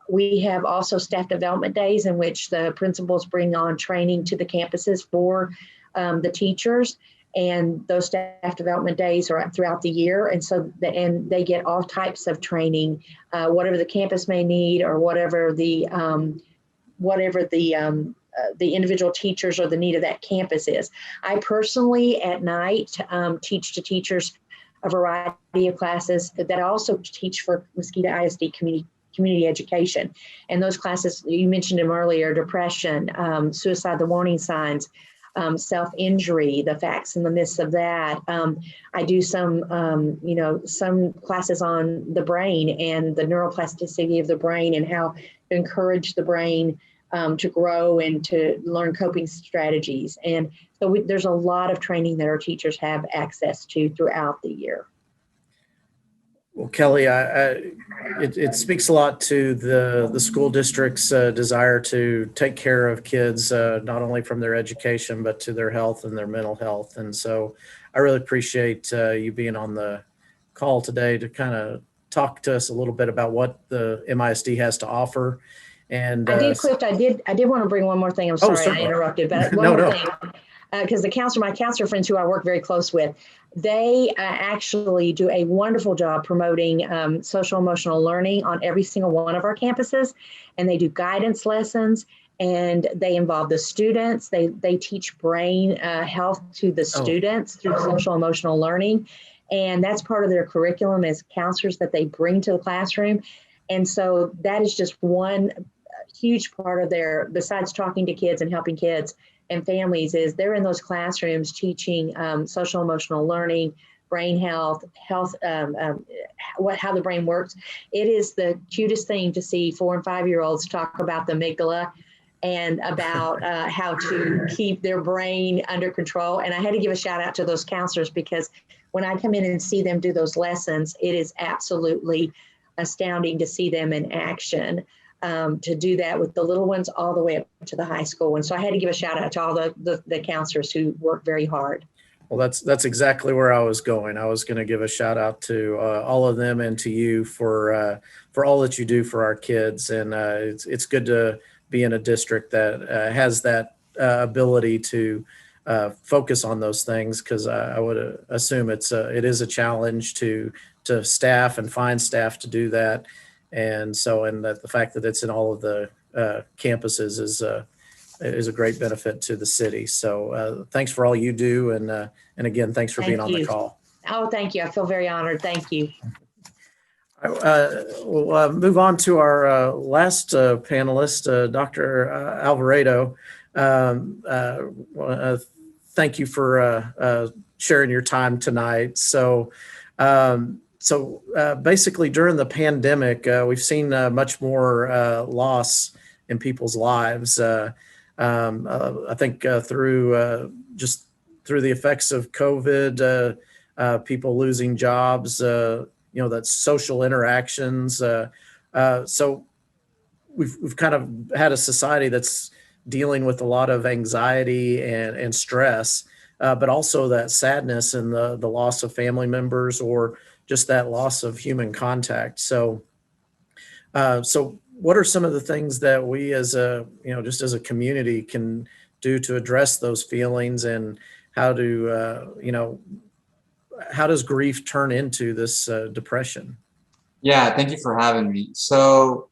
We have also staff development days in which the principals bring on training to the campuses for the teachers. And those staff development days are throughout the year. And so they get all types of training, whatever the campus may need or whatever the individual teachers or the need of that campus is. I personally at night teach to teachers a variety of classes that I also teach for Mesquite ISD community education. And those classes, you mentioned them earlier, depression, suicide, the warning signs, self-injury, the facts and the myths of that. I do some classes on the brain and the neuroplasticity of the brain and how to encourage the brain to grow and to learn coping strategies. And so there's a lot of training that our teachers have access to throughout the year. Well, Kelly, it speaks a lot to the school district's desire to take care of kids, not only from their education, but to their health and their mental health. And so I really appreciate you being on the call today to kind of talk to us a little bit about what the MISD has to offer. And I did, Clift, I did want to bring one more thing. I'm sorry I interrupted, but one more thing. Because my counselor friends who I work very close with, they actually do a wonderful job promoting social emotional learning on every single one of our campuses. And they do guidance lessons, and they involve the students. They teach brain health to the students through social emotional learning. And that's part of their curriculum as counselors that they bring to the classroom. And so that is just one huge part of their, besides talking to kids and helping kids and families, is they're in those classrooms teaching social emotional learning, brain health, how the brain works. It is the cutest thing to see 4 and 5 year olds talk about the amygdala and about how to keep their brain under control. And I had to give a shout out to those counselors, because when I come in and see them do those lessons, it is absolutely astounding to see them in action. To do that with the little ones all the way up to the high school. And so I had to give a shout out to all the counselors who work very hard. Well, that's exactly where I was going. I was going to give a shout out to all of them and to you for all that you do for our kids. And it's good to be in a district that has that ability to focus on those things, because I would assume it is a challenge to staff and find staff to do that. And so, and that the fact that it's in all of the campuses is a great benefit to the city. So thanks for all you do. And again, thanks for being on the call. Oh, thank you. I feel very honored. Thank you. We'll move on to our last panelist, Dr. Alvarado. Thank you for sharing your time tonight. So basically during the pandemic, we've seen much more loss in people's lives. I think through the effects of COVID, people losing jobs, that social interactions. So we've kind of had a society that's dealing with a lot of anxiety and stress, but also that sadness and the loss of family members, or just that loss of human contact. So what are some of the things that we as just as a community can do to address those feelings, and how does grief turn into this depression? Yeah, thank you for having me. So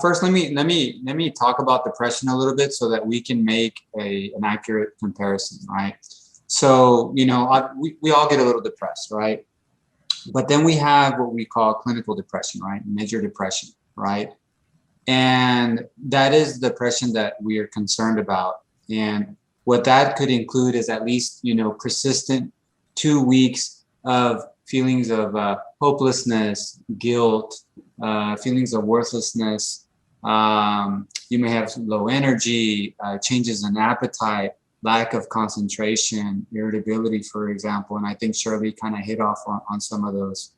first, let me talk about depression a little bit so that we can make an accurate comparison, right? So, we all get a little depressed, right? But then we have what we call clinical depression, right? Major depression, right? And that is the depression that we are concerned about. And what that could include is at least, persistent 2 weeks of feelings of hopelessness, guilt, feelings of worthlessness. You may have low energy, changes in appetite, lack of concentration, irritability, for example. And I think Shirley kind of hit off on some of those.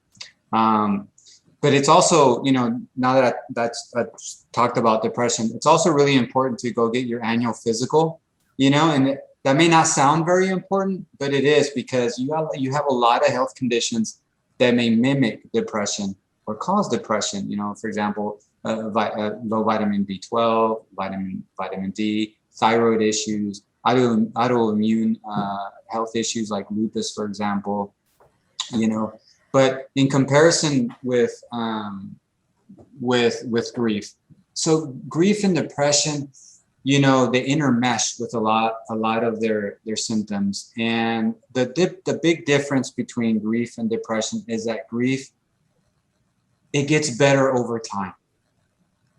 But it's also, now that I've talked about depression, it's also really important to go get your annual physical, and that may not sound very important, but it is, because you have a lot of health conditions that may mimic depression or cause depression. For example, low vitamin B12, vitamin D, thyroid issues, autoimmune health issues like lupus, for example. But in comparison with grief, so grief and depression, they intermesh with a lot of their symptoms. And the big difference between grief and depression is that grief, it gets better over time,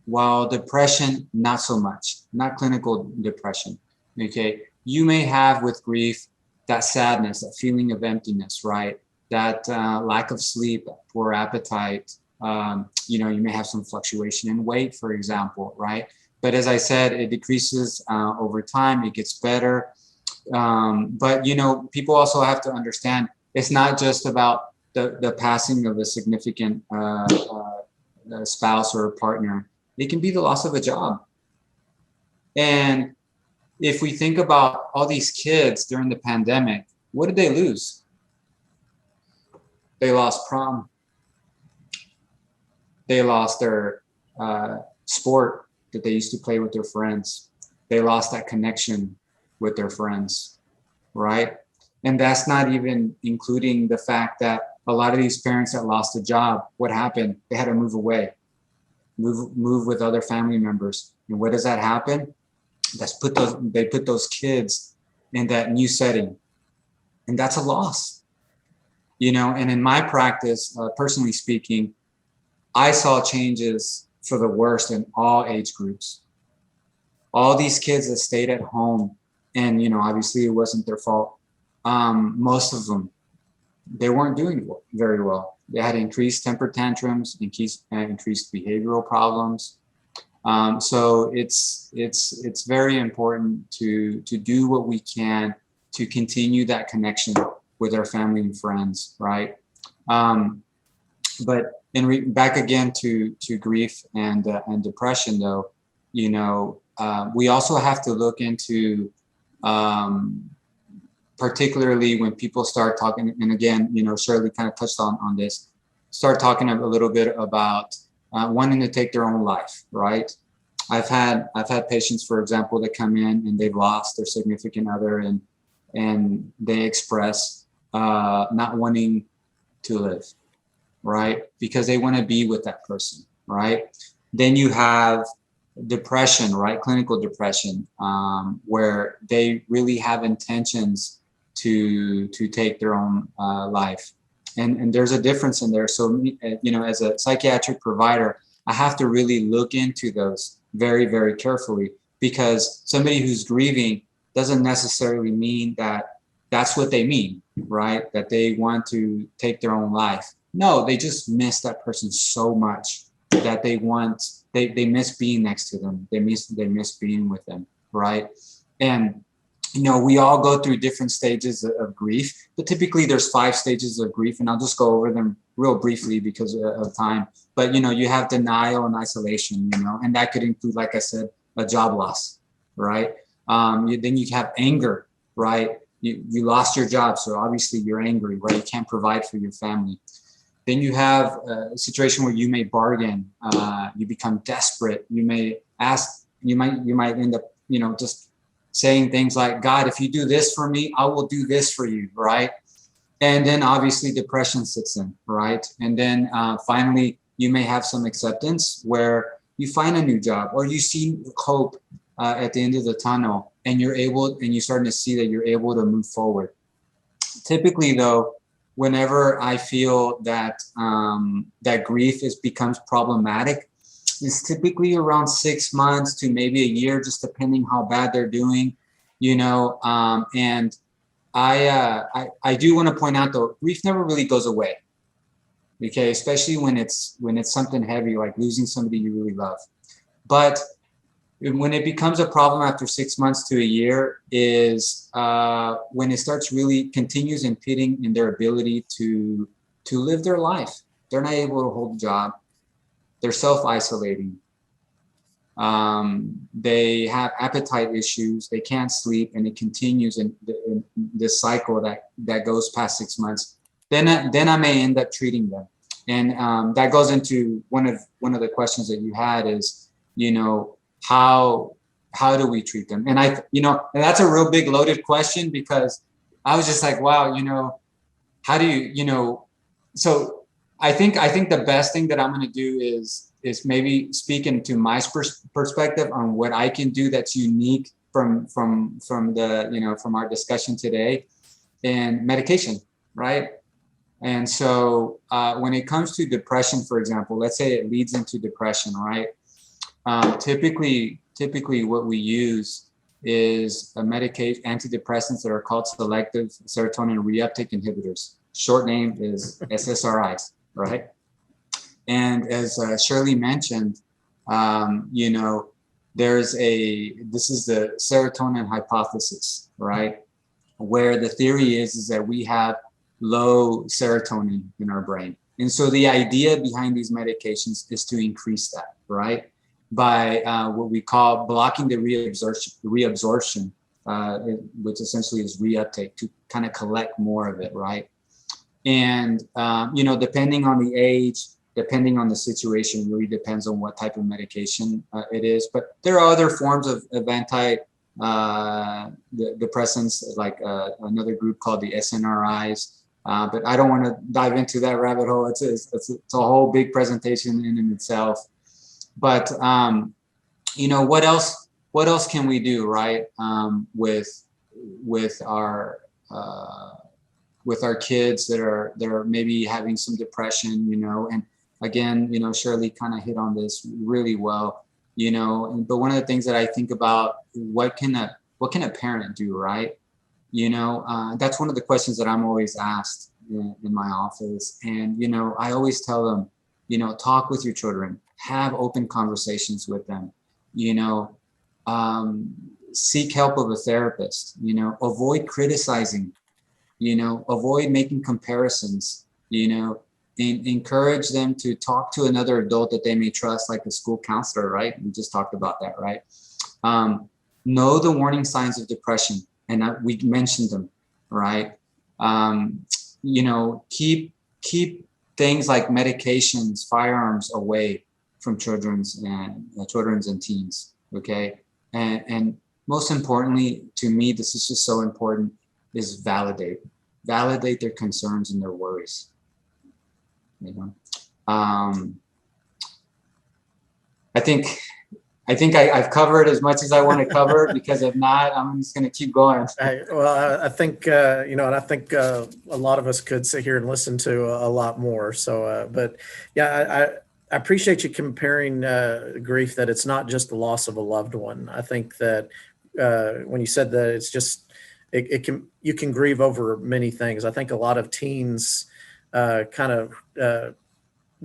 while depression, not so much, not clinical depression. Okay, you may have with grief that sadness, that feeling of emptiness, right? That lack of sleep, poor appetite. You may have some fluctuation in weight, for example, right? But as I said, it decreases over time. It gets better. But, you know, people also have to understand it's not just about the passing of a significant spouse or a partner. It can be the loss of a job. And if we think about all these kids during the pandemic, what did they lose? They lost prom. They lost their sport that they used to play with their friends. They lost that connection with their friends, right? And that's not even including the fact that a lot of these parents that lost a job, what happened? They had to move away, move with other family members. And what does that happen? They put those kids in that new setting, and that's a loss, you know. And in my practice, personally speaking, I saw changes for the worst in all age groups. All these kids that stayed at home, and, you know, obviously it wasn't their fault. Most of them, they weren't doing very well. They had increased temper tantrums, increased behavioral problems. So it's very important to do what we can to continue that connection with our family and friends, right? But back again to grief and depression, though, you know, we also have to look into, particularly when people start talking, and again, you know, Shirley kind of touched on this, start talking a little bit about wanting to take their own life, right? I've had patients, for example, that come in and they've lost their significant other, and they express not wanting to live, right? Because they want to be with that person, right? Then you have depression, right? Clinical depression, where they really have intentions to take their own life. And there's a difference in there. So, you know, as a psychiatric provider, I have to really look into those very, very carefully, because somebody who's grieving doesn't necessarily mean that that's what they mean, right? That they want to take their own life. No, they just miss that person so much that they miss being next to them. They miss being with them, right? And, you know, we all go through different stages of grief, but typically there's 5 stages of grief, and I'll just go over them real briefly because of time. But, you know, you have denial and isolation, you know, and that could include, like I said, a job loss, right? Then you have anger, right? You lost your job, so obviously you're angry, right? You can't provide for your family. Then you have a situation where you may bargain, you become desperate. You may ask, you might end up, you know, just saying things like, God, if you do this for me, I will do this for you, right? And then obviously depression sits in, right? And then finally, you may have some acceptance where you find a new job, or you see hope at the end of the tunnel, and you're starting to see that you're able to move forward. Typically, though, whenever I feel that that grief becomes problematic, it's typically around 6 months to maybe a year, just depending how bad they're doing, you know. And I do want to point out, though, grief never really goes away. Okay, especially when it's something heavy like losing somebody you really love. But when it becomes a problem after 6 months to a year is when it starts really continues impeding in their ability to live their life. They're not able to hold a job. They're self-isolating. They have appetite issues. They can't sleep, and it continues in this cycle that goes past 6 months. Then I may end up treating them, and that goes into one of the questions that you had is, you know, how do we treat them? And and that's a real big loaded question, because I was just like, wow, you know, how do you know? So I think the best thing that I'm going to do is maybe speak into my perspective on what I can do that's unique from the, you know, from our discussion today, and medication, right? And so when it comes to depression, for example, let's say it leads into depression, right? Typically what we use is a medication, antidepressants that are called selective serotonin reuptake inhibitors. Short name is SSRIs, right? And as Shirley mentioned, you know, this is the serotonin hypothesis, right? Where the theory is that we have low serotonin in our brain. And so the idea behind these medications is to increase that, right? By what we call blocking the reabsorption, which essentially is reuptake, to kind of collect more of it, right? And, depending on the age, depending on the situation, really depends on what type of medication it is. But there are other forms of antidepressants, like another group called the SNRIs. But I don't want to dive into that rabbit hole. It's a whole big presentation in itself. But what else can we do, right? With our kids that are maybe having some depression, and again, Shirley kind of hit on this really well, but one of the things that I think about, what can a parent do, right? That's one of the questions that I'm always asked in my office. And, I always tell them, talk with your children, have open conversations with them, seek help of a therapist, avoid criticizing, avoid making comparisons, and encourage them to talk to another adult that they may trust, like a school counselor, right? We just talked about that, right? Know the warning signs of depression, and we mentioned them, right? Keep things like medications, firearms away from children's and teens, okay? And most importantly, to me, this is just so important, is validate their concerns and their worries. I think I've covered as much as I want to cover, because if not, I'm just going to keep going. I think, and I think a lot of us could sit here and listen to a lot more. So, but yeah, I appreciate you comparing grief, that it's not just the loss of a loved one. I think that when you said that it's just, you can grieve over many things. I think a lot of teens kind of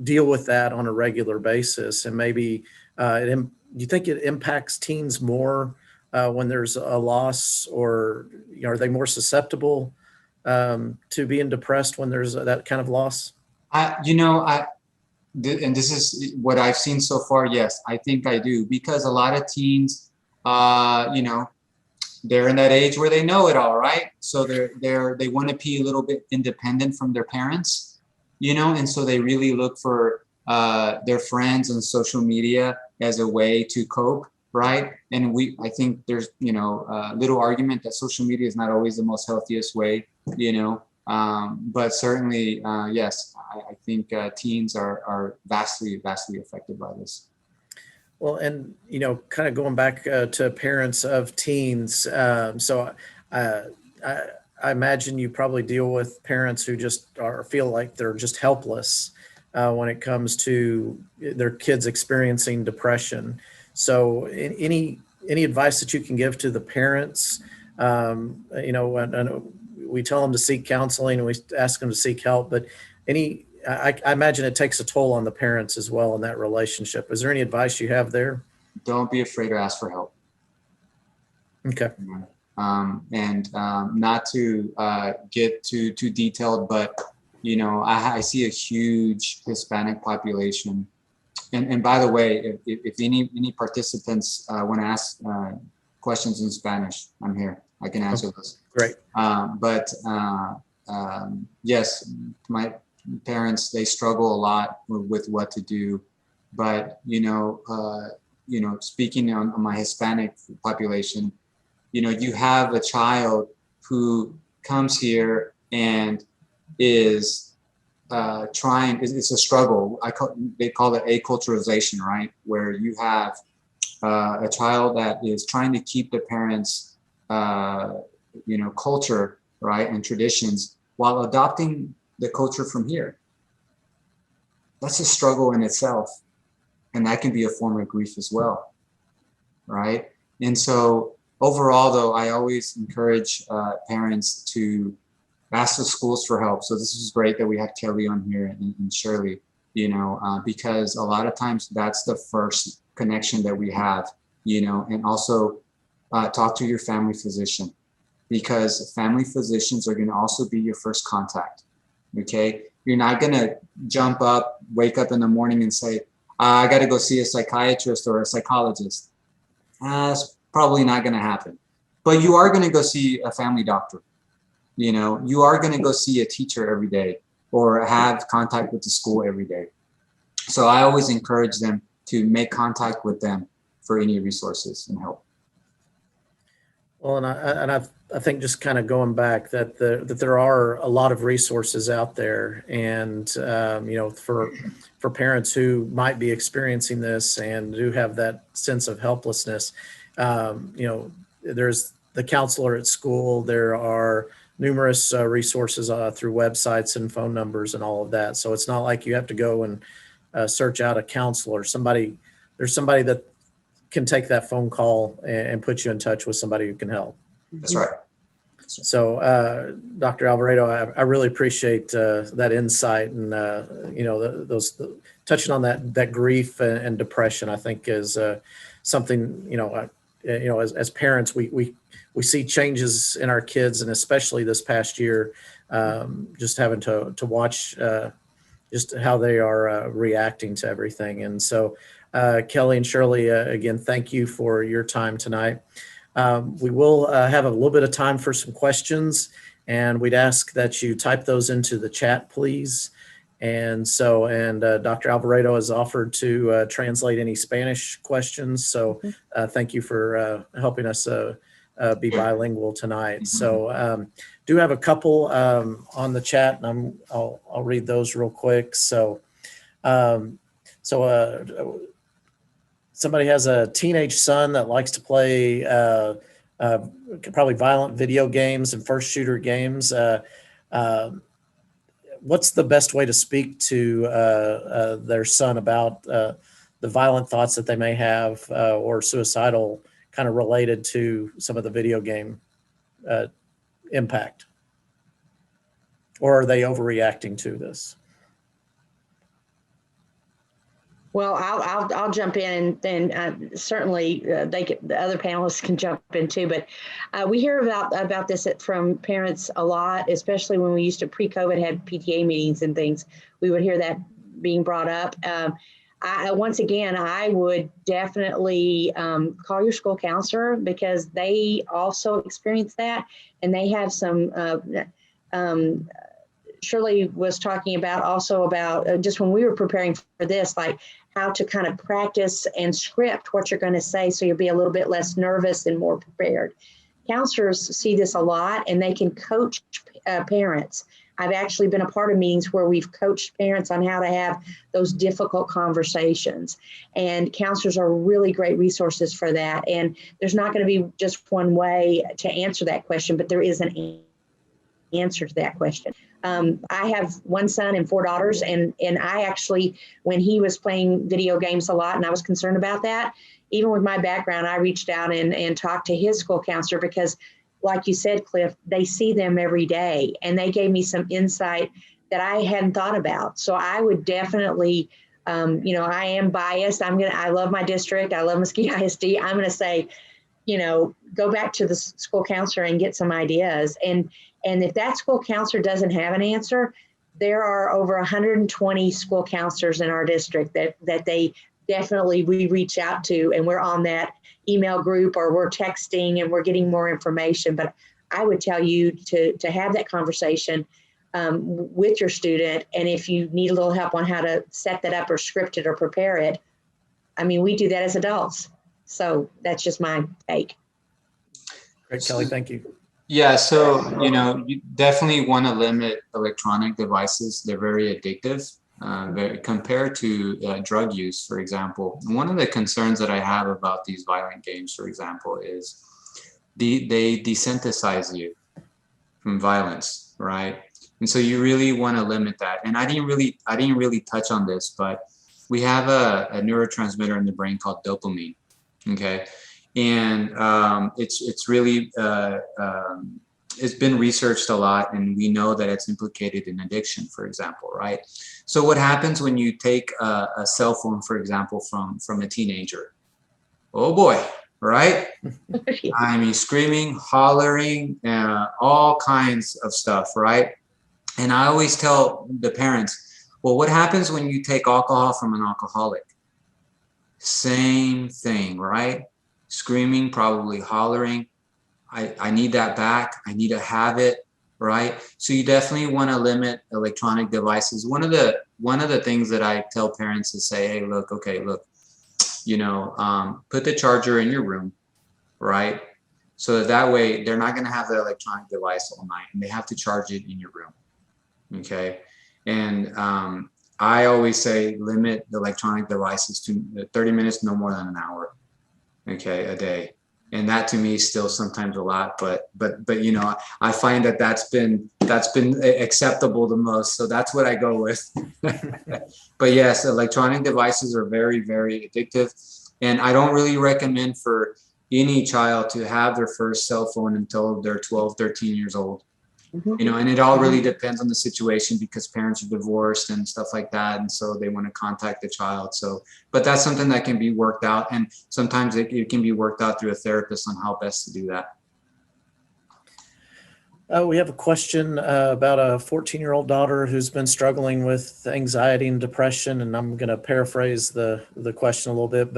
deal with that on a regular basis, and maybe do you think it impacts teens more when there's a loss, or are they more susceptible to being depressed when there's that kind of loss? And this is what I've seen so far. Yes, I think I do, because a lot of teens, they're in that age where they know it all, right? So they want to be a little bit independent from their parents, and so they really look for their friends on social media as a way to cope, right? And I think there's little argument that social media is not always the most healthiest way, but certainly yes, I think teens are vastly affected by this. Well, and kind of going back to parents of teens, so I imagine you probably deal with parents who just feel like they're just helpless when it comes to their kids experiencing depression. So, any advice that you can give to the parents? And we tell them to seek counseling, and we ask them to seek help, but I imagine it takes a toll on the parents as well in that relationship. Is there any advice you have there? Don't be afraid to ask for help. Okay. And not to get too detailed, but I see a huge Hispanic population. And by the way, if any participants want to ask questions in Spanish, I'm here. I can answer those. Great. Yes, my parents, they struggle a lot with what to do. But speaking on my Hispanic population, you have a child who comes here and is trying. It's a struggle. They call it acculturation, right? Where you have a child that is trying to keep the parents' culture, right, and traditions, while adopting the culture from here. That's a struggle in itself, and that can be a form of grief as well, right? And so overall, though, I always encourage parents to ask the schools for help. So this is great that we have Kelly on here and Shirley, because a lot of times that's the first connection that we have and also talk to your family physician, because family physicians are going to also be your first contact. Okay. You're not going to wake up in the morning and say, I got to go see a psychiatrist or a psychologist. That's probably not going to happen. But you are going to go see a family doctor. You are going to go see a teacher every day or have contact with the school every day. So I always encourage them to make contact with them for any resources and help. Well, and I think just kind of going back that there are a lot of resources out there, and for parents who might be experiencing this and do have that sense of helplessness, there's the counselor at school. There are numerous resources through websites and phone numbers and all of that. So it's not like you have to go and search out a counselor. There's somebody that can take that phone call and put you in touch with somebody who can help. That's right. So, Dr. Alvarado, I really appreciate that insight, and those touching on that grief and depression. I think is something as parents we see changes in our kids, and especially this past year, just having to watch just how they are reacting to everything. And so, Kelly and Shirley, again, thank you for your time tonight. We will have a little bit of time for some questions, and we'd ask that you type those into the chat, please. And Dr. Alvarado has offered to translate any Spanish questions. So thank you for helping us be bilingual tonight. So do have a couple on the chat, and I'll read those real quick. Somebody has a teenage son that likes to play probably violent video games and first shooter games. What's the best way to speak to their son about the violent thoughts that they may have or suicidal kind of related to some of the video game impact? Or are they overreacting to this? Well, I'll jump in, and then certainly the other panelists can jump in too. But we hear about this from parents a lot, especially when we used to pre-COVID had P.T.A. meetings and things. We would hear that being brought up. Once again, I would definitely call your school counselor, because they also experience that, and they have some. Shirley was talking about just when we were preparing for this, like how to kind of practice and script what you're going to say, so you'll be a little bit less nervous and more prepared. Counselors see this a lot, and they can coach parents. I've actually been a part of meetings where we've coached parents on how to have those difficult conversations, and counselors are really great resources for that. And there's not going to be just one way to answer that question, but there is an answer to that question. I have one son and 4 daughters, and I actually, when he was playing video games a lot and I was concerned about that, even with my background, I reached out and talked to his school counselor, because like you said, Cliff, they see them every day, and they gave me some insight that I hadn't thought about. So I would definitely, I am biased. I love my district. I love Mesquite ISD. I'm going to say, go back to the school counselor and get some ideas. And if that school counselor doesn't have an answer, there are over 120 school counselors in our district that we reach out to, and we're on that email group, or we're texting and we're getting more information. But I would tell you to have that conversation with your student. And if you need a little help on how to set that up or script it or prepare it, we do that as adults. So that's just my take. Great, Kelly, thank you. Yeah, so, you definitely want to limit electronic devices. They're very addictive compared to drug use, for example. One of the concerns that I have about these violent games, for example, is they desensitize you from violence, right? And so you really want to limit that. And I didn't really touch on this, but we have a neurotransmitter in the brain called dopamine, okay? And it's really, it's been researched a lot, and we know that it's implicated in addiction, for example, right? So what happens when you take a cell phone, for example, from a teenager oh boy, right? I mean, screaming, hollering, all kinds of stuff, right? And I always tell the parents, well, what happens when you take alcohol from an alcoholic? Same thing, right? Screaming, probably hollering. I need that back. I need to have it, right? So you definitely want to limit electronic devices. One of the things that I tell parents is say, hey, look, put the charger in your room, right? So that way they're not going to have the electronic device all night, and they have to charge it in your room. Okay. And I always say limit the electronic devices to 30 minutes, no more than an hour. Okay, a day. And that to me is still sometimes a lot, but I find that that's been acceptable the most. So that's what I go with. But yes, electronic devices are very, very addictive. And I don't really recommend for any child to have their first cell phone until they're 12, 13 years old. And it all really depends on the situation, because parents are divorced and stuff like that. And so they want to contact the child. So, but that's something that can be worked out. And sometimes it can be worked out through a therapist on how best to do that. We have a question about a 14-year-old daughter who's been struggling with anxiety and depression. And I'm going to paraphrase the question a little bit,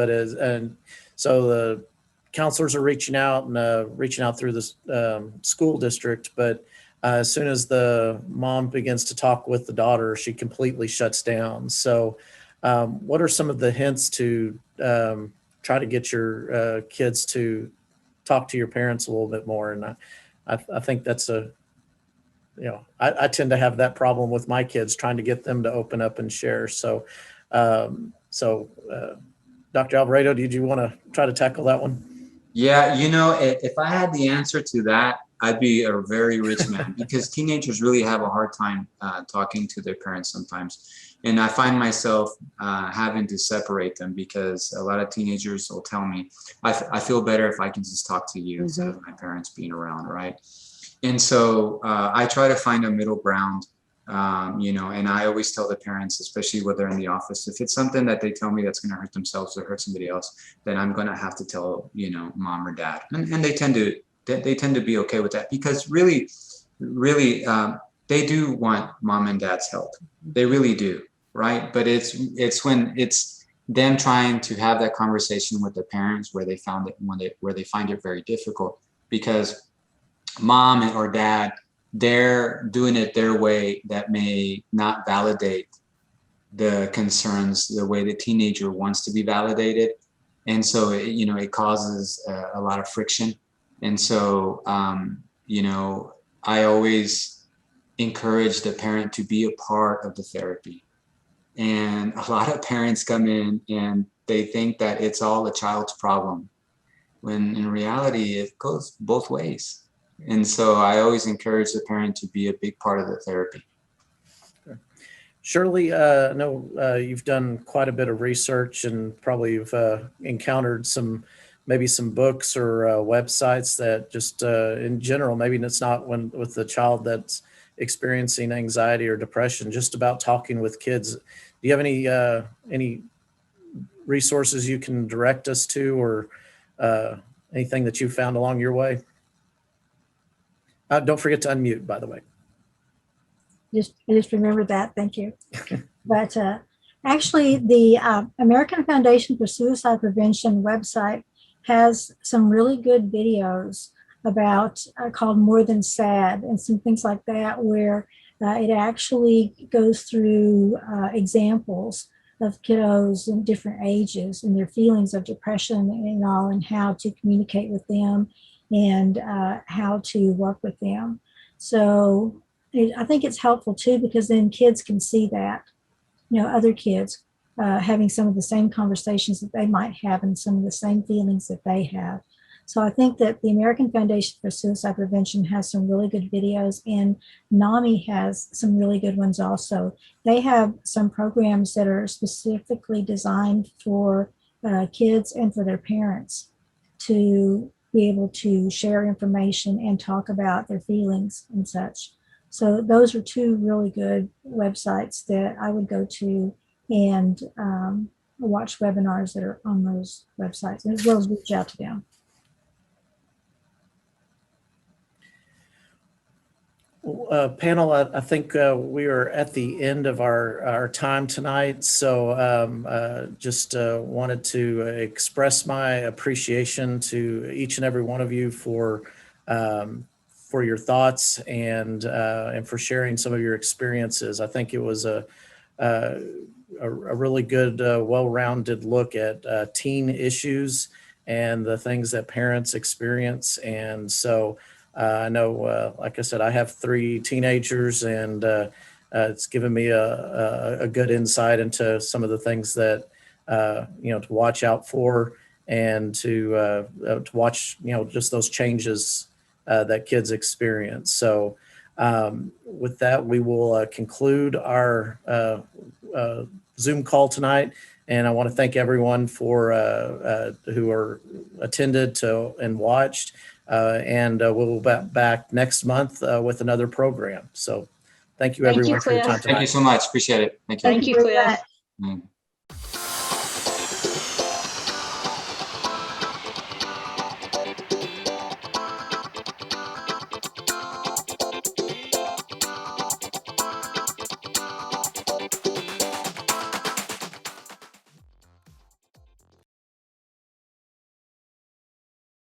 so the counselors are reaching out through the school district, but as soon as the mom begins to talk with the daughter, she completely shuts down. So what are some of the hints to try to get your kids to talk to your parents a little bit more? And I think that's I tend to have that problem with my kids, trying to get them to open up and share. So, Dr. Alvarado, did you want to try to tackle that one? Yeah, if I had the answer to that, I'd be a very rich man, because teenagers really have a hard time talking to their parents sometimes. And I find myself having to separate them, because a lot of teenagers will tell me, I feel better if I can just talk to you instead of my parents being around, right? And so I try to find a middle ground, and I always tell the parents, especially when they're in the office, if it's something that they tell me that's going to hurt themselves or hurt somebody else, then I'm going to have to tell, mom or dad. And they tend to be okay with that, because really, they do want mom and dad's help. They really do, right? But it's when it's them trying to have that conversation with the parents where they find it very difficult, because mom or dad, they're doing it their way that may not validate the concerns the way the teenager wants to be validated. And so, it causes a lot of friction. And so, I always encourage the parent to be a part of the therapy. And a lot of parents come in and they think that it's all the child's problem, when in reality, it goes both ways. And so I always encourage the parent to be a big part of the therapy. Shirley, I know you've done quite a bit of research, and probably you've encountered maybe some books or websites that just in general, maybe it's not with the child that's experiencing anxiety or depression, just about talking with kids. Do you have any resources you can direct us to, or anything that you found along your way? Don't forget to unmute, by the way. Just remember that. Thank you. But actually, the American Foundation for Suicide Prevention website has some really good videos about called More Than Sad, and some things like that, where it actually goes through examples of kiddos in different ages and their feelings of depression and all, and how to communicate with them, and how to work with them. So I think it's helpful too, because then kids can see that, other kids having some of the same conversations that they might have, and some of the same feelings that they have. So I think that the American Foundation for Suicide Prevention has some really good videos, and NAMI has some really good ones also. They have some programs that are specifically designed for kids and for their parents to be able to share information and talk about their feelings and such. So those are two really good websites that I would go to, and watch webinars that are on those websites, as well as reach out to them. Panel, I think we are at the end of our time tonight. So just wanted to express my appreciation to each and every one of you for your thoughts and for sharing some of your experiences. I think it was a really good, well-rounded look at teen issues and the things that parents experience. And so I know, like I said, I have 3 teenagers, and it's given me a good insight into some of the things that, to watch out for, and to watch, just those changes that kids experience. So with that, we will conclude our Zoom call tonight. And I want to thank everyone for who are attended and watched. And we'll be back next month with another program. So thank you, everyone, for your time tonight. Thank you so much. Appreciate it. Thank you. Thank you, Cliff. Mm.